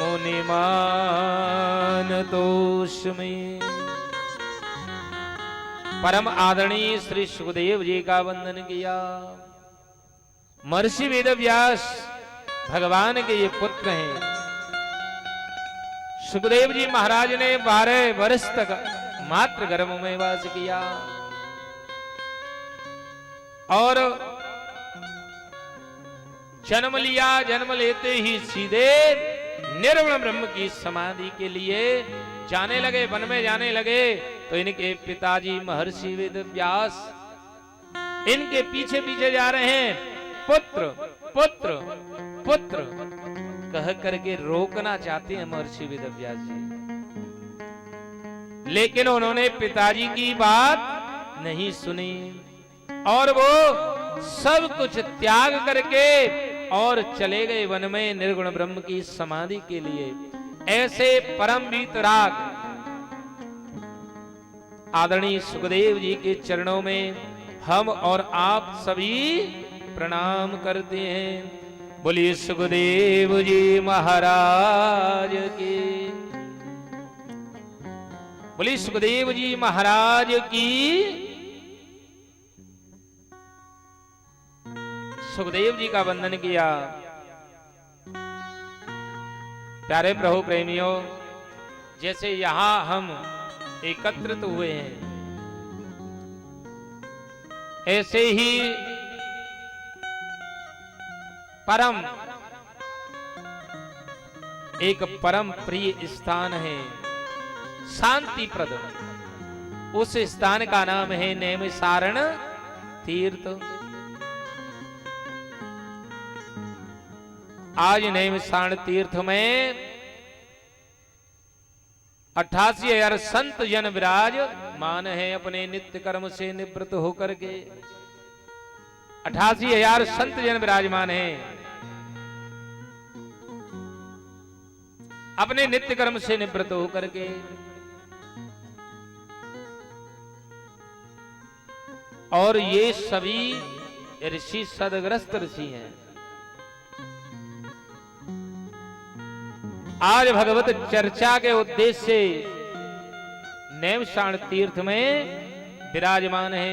मुनिमानतोस्मि। परम आदरणीय श्री सुखदेव जी का वंदन किया। महर्षि वेद व्यास भगवान के ये पुत्र हैं। सुखदेव जी महाराज ने 12 वर्ष तक मात्र गर्भ में वास किया और जन्म लिया। जन्म लेते ही सीधे निर्गुण ब्रह्म की समाधि के लिए जाने लगे, वन में जाने लगे। तो इनके पिताजी महर्षि वेद व्यास इनके पीछे पीछे जा रहे हैं। पुत्र पुत्र पुत्र कह करके रोकना चाहते हैं महर्षि वेद व्यास जी, लेकिन उन्होंने पिताजी की बात नहीं सुनी और वो सब कुछ त्याग करके और चले गए वन में निर्गुण ब्रह्म की समाधि के लिए। ऐसे परम वीतराग आदरणीय सुखदेव जी के चरणों में हम और आप सभी प्रणाम करते हैं। बोलिए सुखदेव जी महाराज की। बोलिए सुखदेव जी महाराज की। सुखदेव जी का वंदन किया। प्यारे प्रभु प्रेमियों, जैसे यहां हम एकत्रित हुए हैं, ऐसे ही परम एक परम प्रिय स्थान है, शांतिप्रद। उस स्थान का नाम है नैमिषारण तीर्थ। आज नैमिषारण तीर्थ में 88,000 संत जन विराज मान है अपने नित्य कर्म से निवृत्त होकर के। 88,000 संत जन विराजमान है अपने नित्य कर्म से निवृत्त होकर के। और ये सभी ऋषि सदग्रस्त ऋषि हैं। आज भगवत चर्चा के उद्देश्य से नैमिषारण्य तीर्थ में विराजमान है।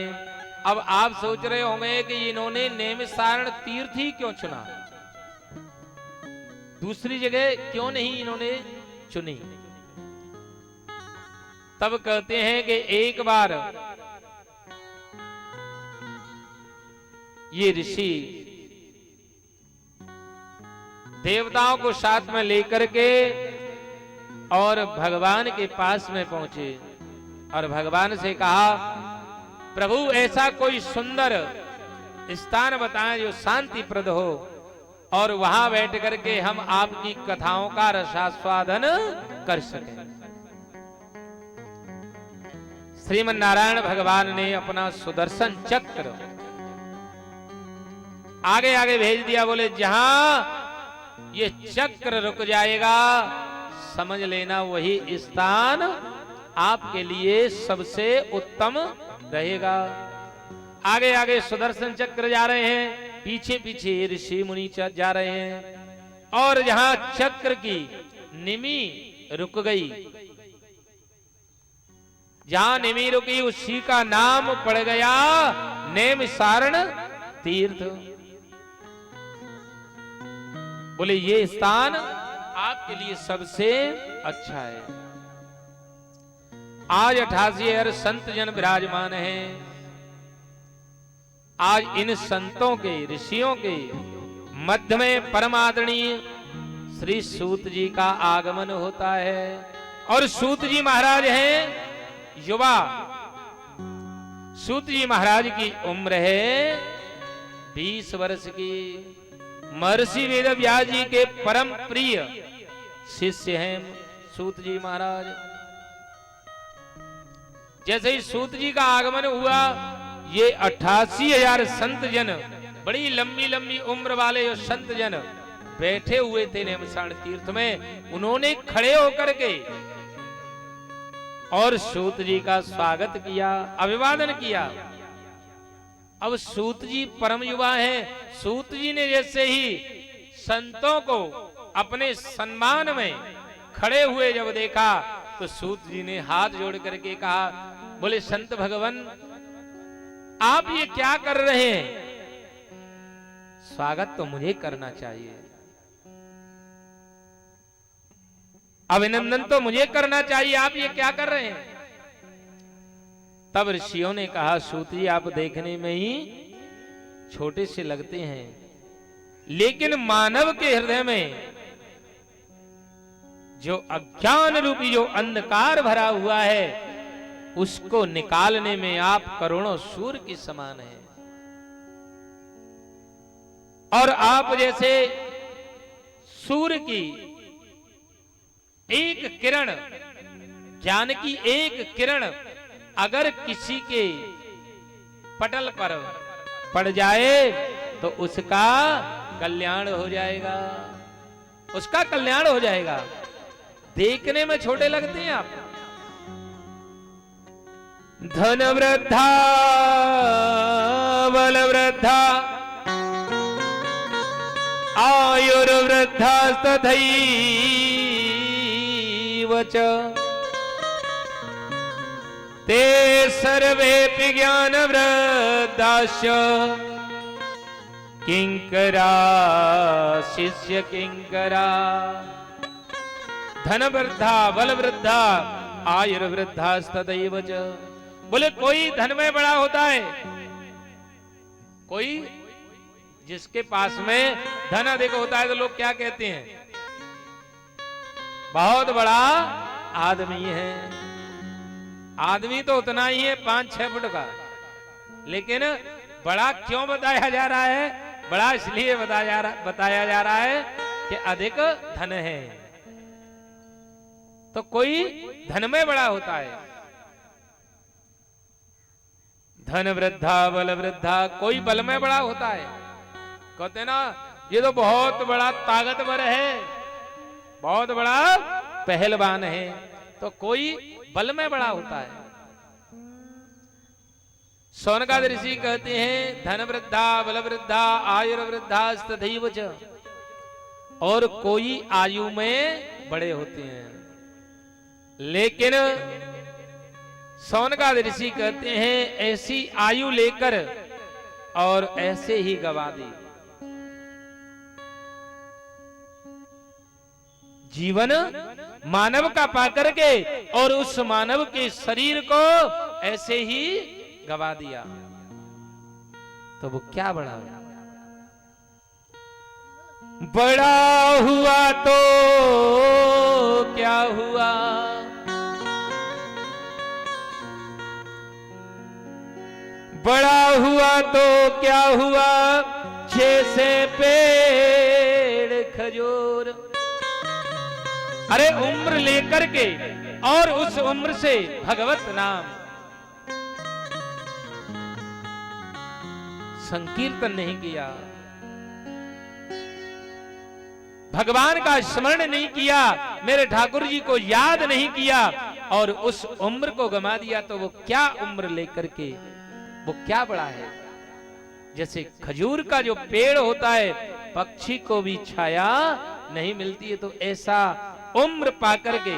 अब आप सोच रहे होंगे कि इन्होंने नैमिषारण्य तीर्थ ही क्यों चुना, दूसरी जगह क्यों नहीं इन्होंने चुनी। तब कहते हैं कि एक बार ये ऋषि देवताओं को साथ में लेकर के और भगवान के पास में पहुंचे और भगवान से कहा, प्रभु ऐसा कोई सुंदर स्थान बताएं जो शांतिप्रद हो और वहां बैठ करके हम आपकी कथाओं का रसास्वादन कर सकें। श्रीमन नारायण भगवान ने अपना सुदर्शन चक्र आगे आगे भेज दिया। बोले जहां ये चक्र रुक जाएगा समझ लेना वही स्थान आपके लिए सबसे उत्तम रहेगा। आगे आगे सुदर्शन चक्र जा रहे हैं, पीछे पीछे ऋषि मुनि जा रहे हैं। और जहां चक्र की निमी रुक गई, जहां निमी रुकी उसी का नाम पड़ गया नैमिषारण्य तीर्थ। बोले ये स्थान आपके लिए सबसे अच्छा है। आज 88,000 संत जन विराजमान हैं। आज इन संतों के ऋषियों के मध्य में परम आदरणीय श्री सूत जी का आगमन होता है। और सूत जी महाराज हैं युवा। सूत जी महाराज की उम्र है 20 वर्ष की। महर्षि वेद व्यास जी के परम प्रिय शिष्य हैं सूत जी महाराज। जैसे ही सूत जी का आगमन हुआ, ये 88,000 संत जन, बड़ी लंबी लंबी उम्र वाले जो संत जन बैठे हुए थे नैमिषारण्य तीर्थ में, उन्होंने खड़े होकर के और सूत जी का स्वागत किया, अभिवादन किया। अब सूत जी परम युवा हैं। सूत जी ने जैसे ही संतों को अपने सम्मान में खड़े हुए जब देखा तो सूत जी ने हाथ जोड़ करके कहा, बोले संत भगवान आप ये क्या कर रहे हैं? स्वागत तो मुझे करना चाहिए, अभिनंदन तो मुझे करना चाहिए, आप ये क्या कर रहे हैं? तब ऋषियों ने कहा, सूत जी आप देखने में ही छोटे से लगते हैं, लेकिन मानव के हृदय में जो अज्ञान रूपी जो अंधकार भरा हुआ है उसको निकालने में आप करोड़ों सूर्य के समान हैं। और आप जैसे सूर्य की एक किरण, ज्ञान की एक किरण अगर किसी के पटल पर पड़ जाए तो उसका कल्याण हो जाएगा, उसका कल्याण हो जाएगा। देखने में छोटे लगते हैं आप। धन वृद्धा बल वृद्धा आयुर्वृद्धा तथैव च ते सर्वेऽपि ज्ञान वृद्धाश्च किंकरा शिष्य किंकरा। धन वृद्धा बल वृद्धा आयुर्वृद्धा तथैव च। बोले कोई धन में बड़ा होता है, कोई जिसके पास में धन अधिक होता है तो लोग क्या कहते हैं? बहुत बड़ा आदमी है। आदमी तो उतना ही है 5-6 फुट का, लेकिन बड़ा क्यों बताया जा रहा है? बड़ा इसलिए बताया जा रहा है कि अधिक धन है। तो कोई धन में बड़ा होता है, धन वृद्धा बल वृद्धा, कोई बल में बड़ा होता है। कहते ना ये तो बहुत बड़ा ताकतवर है, बहुत बड़ा पहलवान है, तो कोई बल में बड़ा होता है। शौनकाद ऋषि कहते हैं धन वृद्धा बल वृद्धा आयुर्वृद्धा तथैव च, और कोई आयु में बड़े होते हैं, लेकिन शौनकाद ऋषि कहते हैं ऐसी आयु लेकर और ऐसे ही गवा दी। जीवन मानव का पाकर के और उस मानव के शरीर को ऐसे ही गवा दिया, तो वो क्या बड़ा हुआ? बड़ा हुआ तो क्या हुआ, बड़ा हुआ तो क्या हुआ, जैसे पेड़ खजूर। अरे उम्र लेकर के और उस उम्र से भगवत नाम संकीर्तन नहीं किया, भगवान का स्मरण नहीं किया, मेरे ठाकुर जी को याद नहीं किया और उस उम्र को गमा दिया, तो वो क्या उम्र लेकर के वो क्या बड़ा है? जैसे खजूर का जो पेड़ होता है, पक्षी को भी छाया नहीं मिलती है, तो ऐसा उम्र पाकर के।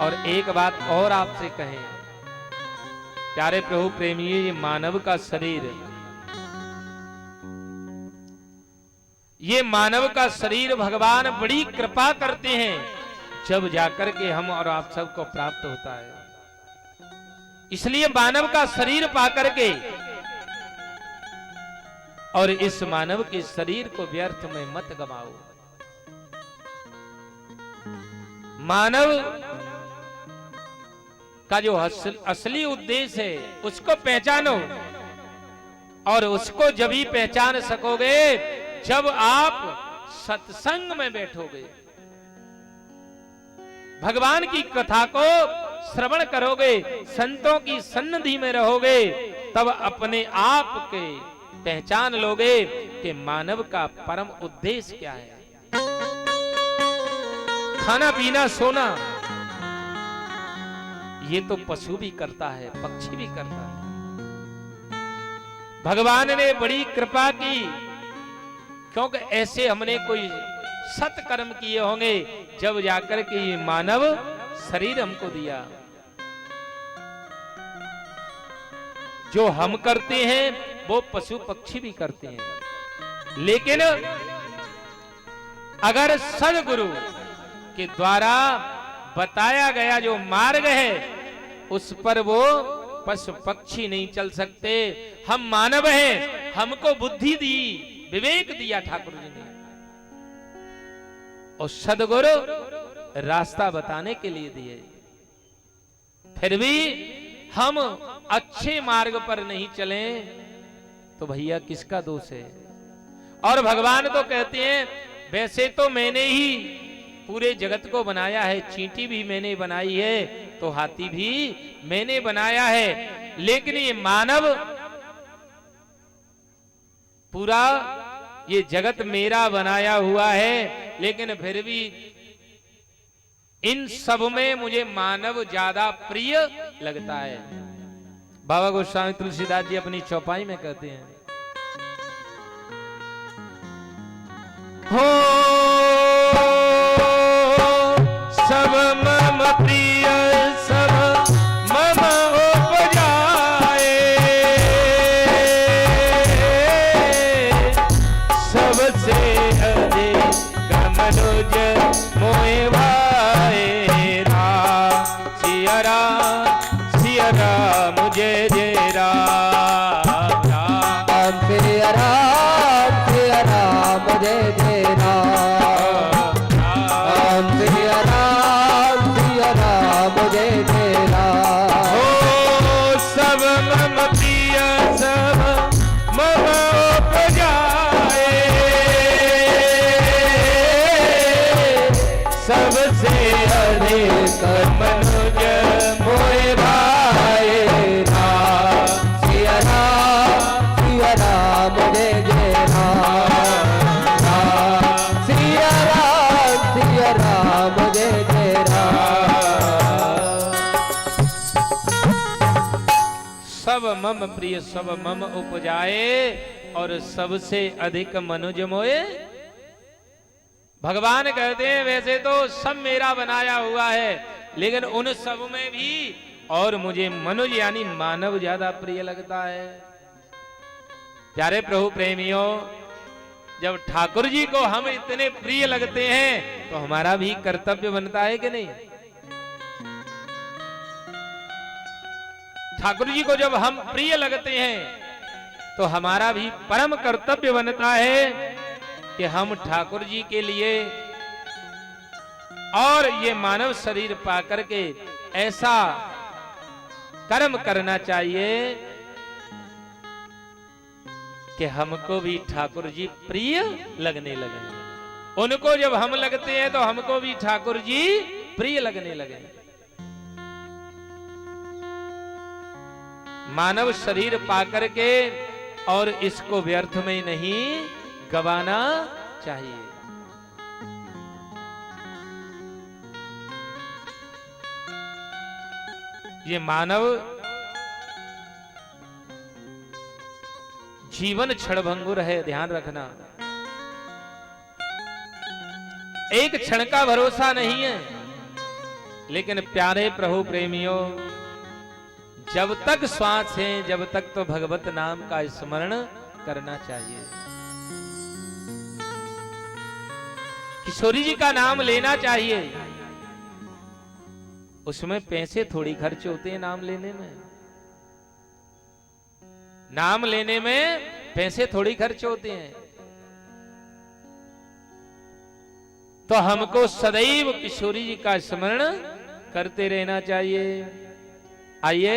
और एक बात और आपसे कहें प्यारे प्रभु प्रेमी, ये मानव का शरीर, ये मानव का शरीर भगवान बड़ी कृपा करते हैं जब जाकर के हम और आप सबको प्राप्त होता है। इसलिए मानव का शरीर पाकर के और इस मानव के शरीर को व्यर्थ में मत गवाओ। मानव का जो असली उद्देश्य है उसको पहचानो, और उसको जब ही पहचान सकोगे जब आप सत्संग में बैठोगे, भगवान की कथा को श्रवण करोगे, संतों की सन्निधि में रहोगे, तब अपने आप के पहचान लोगे कि मानव का परम उद्देश्य क्या है। खाना पीना सोना ये तो पशु भी करता है, पक्षी भी करता है। भगवान ने बड़ी कृपा की, क्योंकि ऐसे हमने कोई सत्कर्म किए होंगे जब जाकर के ये मानव शरीर हमको दिया। जो हम करते हैं वो पशु पक्षी भी करते हैं, लेकिन अगर सद्गुरु के द्वारा बताया गया जो मार्ग है उस पर वो पशु पक्षी नहीं चल सकते। हम मानव हैं, हमको बुद्धि दी, विवेक दिया ठाकुर जी ने, और सद्गुरु रास्ता बताने के लिए दिए, फिर भी हम अच्छे मार्ग पर नहीं चले तो भैया किसका दोष है? और भगवान तो कहते हैं वैसे तो मैंने ही पूरे जगत को बनाया है, चींटी भी मैंने बनाई है, तो हाथी भी मैंने बनाया है, लेकिन ये मानव पूरा ये जगत मेरा बनाया हुआ है, लेकिन फिर भी इन सब में मुझे मानव ज्यादा प्रिय लगता है। बाबा गोस्वामी तुलसीदास जी अपनी चौपाई में कहते हैं, हो सब मम प्रिय सब मम उपजाए, सबसे अधिक मनुज मोए भाए। राम सिया राम जय जय राम, राम सिया राम जय जय राम, राम सिया राम जय जय राम। हो सब मम प्रिय सब मम उपजाए, सबसे मम प्रिय सब मम उपजाए और सबसे अधिक मनुज मोए। भगवान कहते हैं वैसे तो सब मेरा बनाया हुआ है, लेकिन उन सब में भी और मुझे मनुज यानी मानव ज्यादा प्रिय लगता है। प्यारे प्रभु प्रेमियों, जब ठाकुर जी को हम इतने प्रिय लगते हैं तो हमारा भी कर्तव्य बनता है कि नहीं? ठाकुर जी को जब हम प्रिय लगते हैं तो हमारा भी परम कर्तव्य बनता है कि हम ठाकुर जी के लिए और ये मानव शरीर पाकर के ऐसा कर्म करना चाहिए कि हमको भी ठाकुर जी प्रिय लगने लगे। उनको जब हम लगते हैं तो हमको भी ठाकुर जी प्रिय लगने लगे। मानव शरीर पाकर के और इसको व्यर्थ में नहीं गवाना चाहिए। ये मानव जीवन क्षणभंगुर है, ध्यान रखना। एक क्षण का भरोसा नहीं है। लेकिन प्यारे प्रभु प्रेमियों, जब तक श्वास है जब तक तो भगवत नाम का स्मरण करना चाहिए। किशोरी जी का नाम लेना चाहिए। उसमें पैसे थोड़ी खर्च होते हैं नाम लेने में। नाम लेने में पैसे थोड़ी खर्च होते हैं। तो हमको सदैव किशोरी जी का स्मरण करते रहना चाहिए। आइए,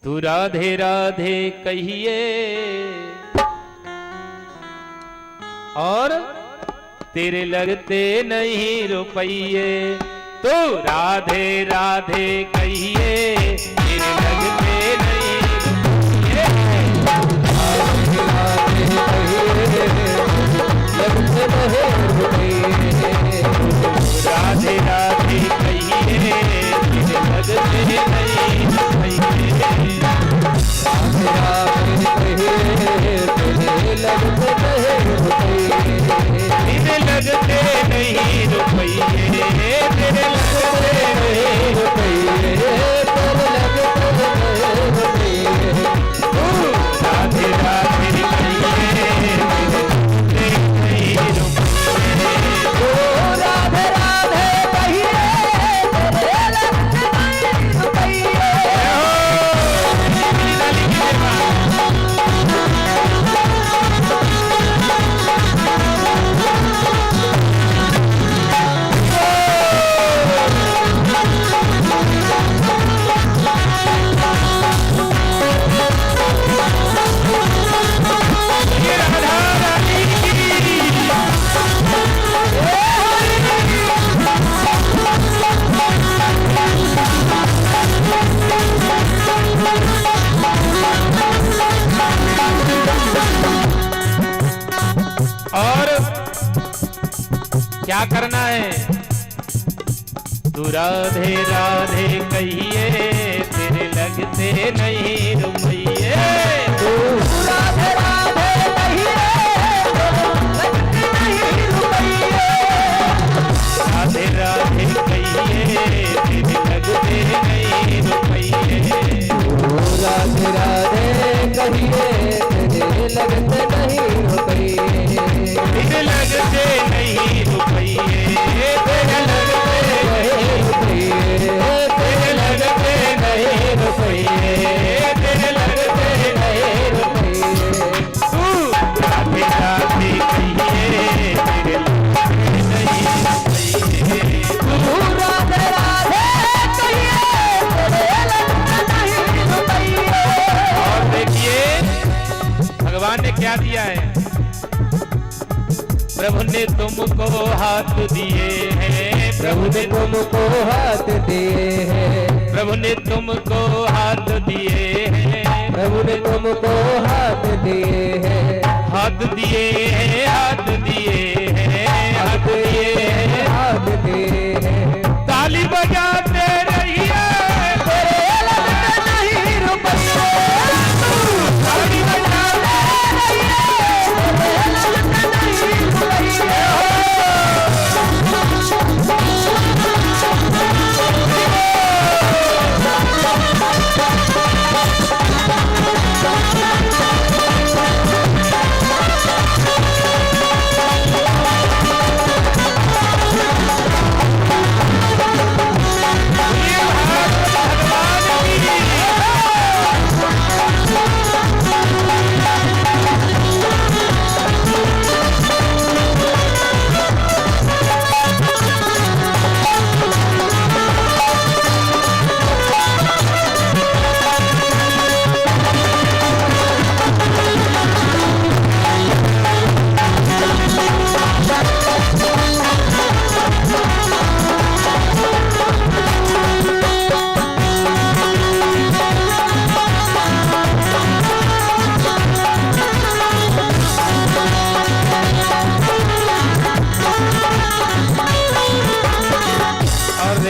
तू राधे राधे कहिए और तेरे लगते नहीं रुपये। तू राधे राधे कहिए, तेरे लगते नहीं रुपये। राधे राधे कहिए, तेरे लगते नहीं रुपये। तेरे लगते नहीं रुपये, तेरे लगते नहीं रुपये। राधे राधे कहिए, तेरे नहीं रुपये। राधे राधे कहिए, तेरे लगते नहीं रुपये। और क्या करना है? तू राधे राधे कहिए, तेरे लगते नहीं रुपये। तू राधे राधे कहिए, लगते नहीं रुपये। राधे राधे कहिए, तेरे लगते नहीं रुपये। राधे राधे कहिए, तेरे लगते नहीं रुपये। तेरे लगते नहीं रुपये, तेरे लगते नहीं रुपये। तेरे लगते नहीं रुपये, तेरे लगते नहीं रुपये। तू राधे राधे कहिए, तेरे लगते नहीं रुपये। तू राधे राधे कहिए, तेरे लगते नहीं रुपये। और देखिए भगवान ने क्या दिया है। प्रभु ने तुमको हाथ दिए हैं, प्रभु ने तुमको हाथ दिए हैं। प्रभु ने तुमको हाथ दिए हैं, प्रभु ने तुमको हाथ दिए हैं। हाथ दिए हैं, हाथ दिए हैं, हाथ दिए हैं, हाथ दिए हैं। ताली बजाते रहिए, तेरे लगते नहीं रुपये।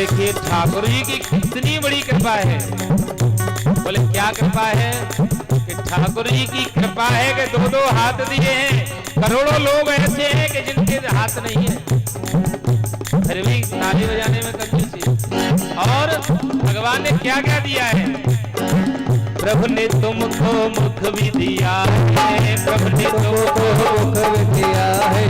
देखिए ठाकुर जी की कितनी बड़ी कृपा है। बोले क्या कृपा है कि ठाकुर जी की कृपा है कि दो दो हाथ दिए हैं। करोड़ों लोग ऐसे हैं कि जिनके हाथ नहीं है, फिर भी ताली बजाने में कंजूसी। और भगवान ने क्या क्या दिया है। प्रभु ने तुमको मुख भी दिया है, प्रभु ने तुमको मुख भी दिया है,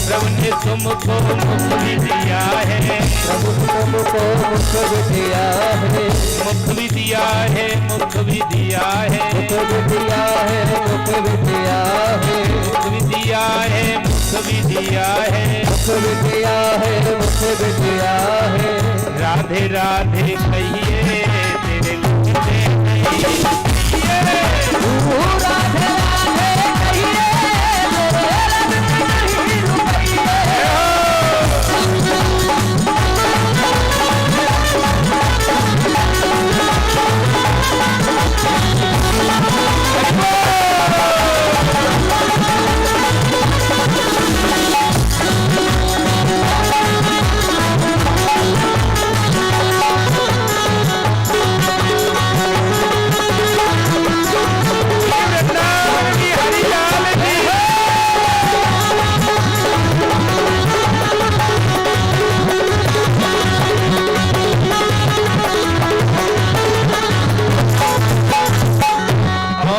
प्रभु ने तुमको मुख भी दिया है, प्रभु तुमको मुख भी दिया है, मुख भी दिया है, मुख भी दिया है, मुख भी दिया है, मुख भी दिया है, मुख भी दिया है, मुख भी दिया है, मुख भी दिया है, मुख भी दिया है। राधे राधे कहिए तेरे लगते नहीं। राधे राधे कहिए तेरे लगते नहीं रुपये।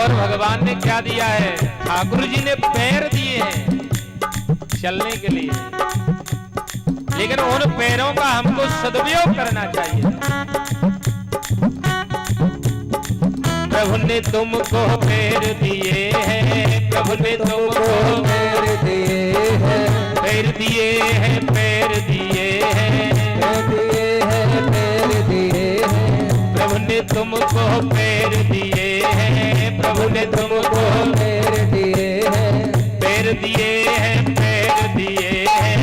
भगवान ने क्या दिया है। ठाकुर जी ने पैर दिए हैं चलने के लिए, लेकिन उन पैरों का हमको सदुपयोग करना चाहिए। प्रभु ने तुमको पैर दिए हैं, प्रभु ने तुमको पैर दिए हैं, पैर दिए हैं, पैर दिए हैं, पैर दिए हैं, प्रभु ने तुमको पैर दिए हैं, प्रभु ने तुमको पैर दिए हैं, पैर दिए हैं, पैर दिए हैं,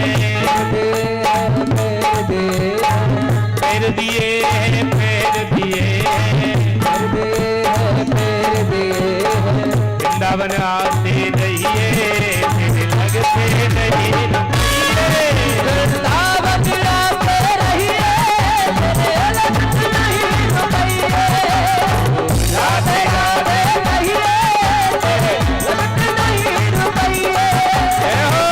पैर दिए हैं, पैर दिए हैं, वृंदावन आते रहिए मेरे लगते नहीं रुकिए। वृंदावन आते रहिए मेरे लगते नहीं रुकिए। राधे राधे कहिए तेरे लगते नहीं रुकिए। जय हो।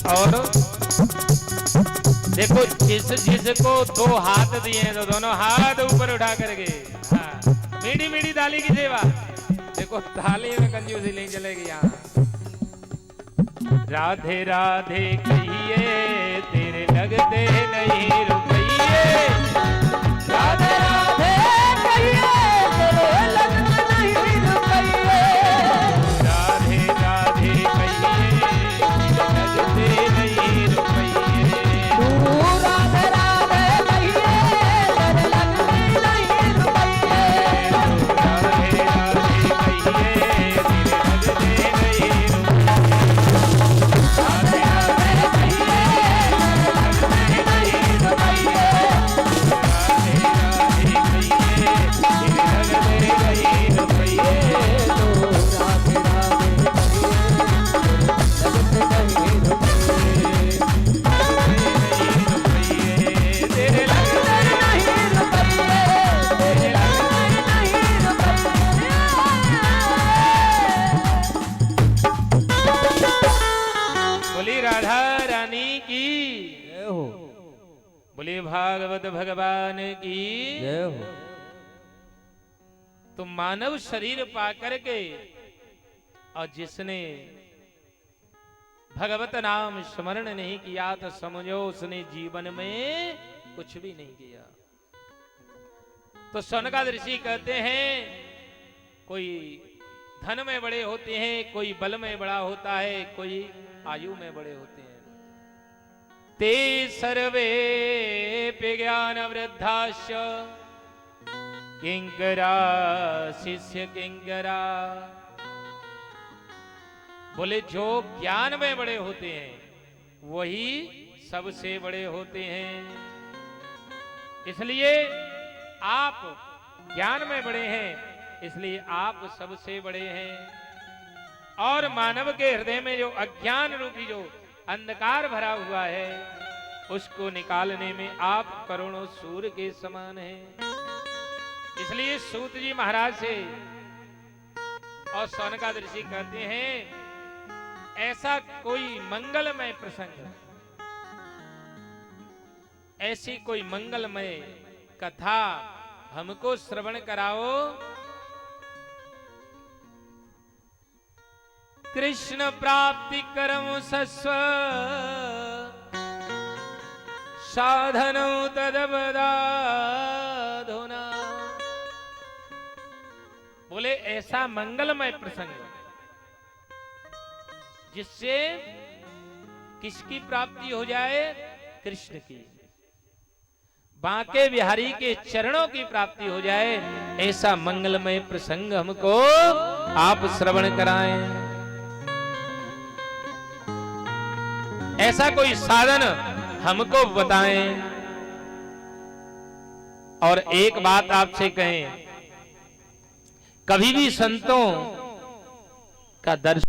और देखो जिसको दो हाथ दिए हैं तो दोनों हाथ ऊपर उठा करके, हाँ, मीठी मीठी थाली की सेवा। देखो थाली में कंजूसी नहीं चलेगी यहाँ। राधे राधे कहिए तेरे लगते नहीं रुपये। राधे राधे कहिए तेरे लगते नहीं रुकिए। राधे राधे कहिए लगते नहीं रुपये। राधे राधे कहिए तेरे लगते नहीं रुकिए। राधे राधे कहिए तेरे लगते नहीं रुपये। राधे राधे कहिए तेरे लगते नहीं रुकिए। बोली राधा रानी की जय हो, बोली भागवत भगवान की। जय हो। तो मानव शरीर पाकर के और जिसने भगवत नाम स्मरण नहीं किया तो समझो उसने जीवन में कुछ भी नहीं किया। तो सनकादिक ऋषि कहते हैं कोई धन में बड़े होते हैं, कोई बल में बड़ा होता है, कोई आयु में बड़े होते हैं। ते सर्वे ज्ञान वृद्धाश्च किंकरा शिष्य किंकरा। बोले जो ज्ञान में बड़े होते हैं वही सबसे बड़े होते हैं। इसलिए आप ज्ञान में बड़े हैं, इसलिए आप सबसे बड़े हैं। और मानव के हृदय में जो अज्ञान रूपी जो अंधकार भरा हुआ है उसको निकालने में आप करोड़ों सूर्य के समान हैं। इसलिए सूत जी महाराज से और सनकादिक ऋषि कहते हैं ऐसा कोई मंगलमय प्रसंग, ऐसी कोई मंगलमय कथा हमको श्रवण कराओ। कृष्ण प्राप्ति करम सस्व साधन तदबदाधुना। बोले ऐसा मंगलमय प्रसंग जिससे किसकी प्राप्ति हो जाए? कृष्ण की, बांके बिहारी के चरणों की प्राप्ति हो जाए। ऐसा मंगलमय प्रसंग हमको आप श्रवण कराएं। ऐसा कोई साधन हमको बताएं। और एक बात आपसे कहें, कभी भी संतों का दर्शन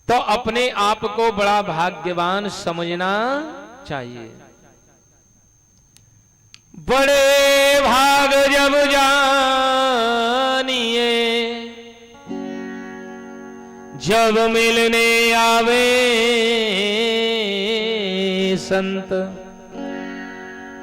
तो अपने आप को बड़ा भाग्यवान समझना चाहिए। बड़े भाग जब जानिए जब मिलने आवे संत।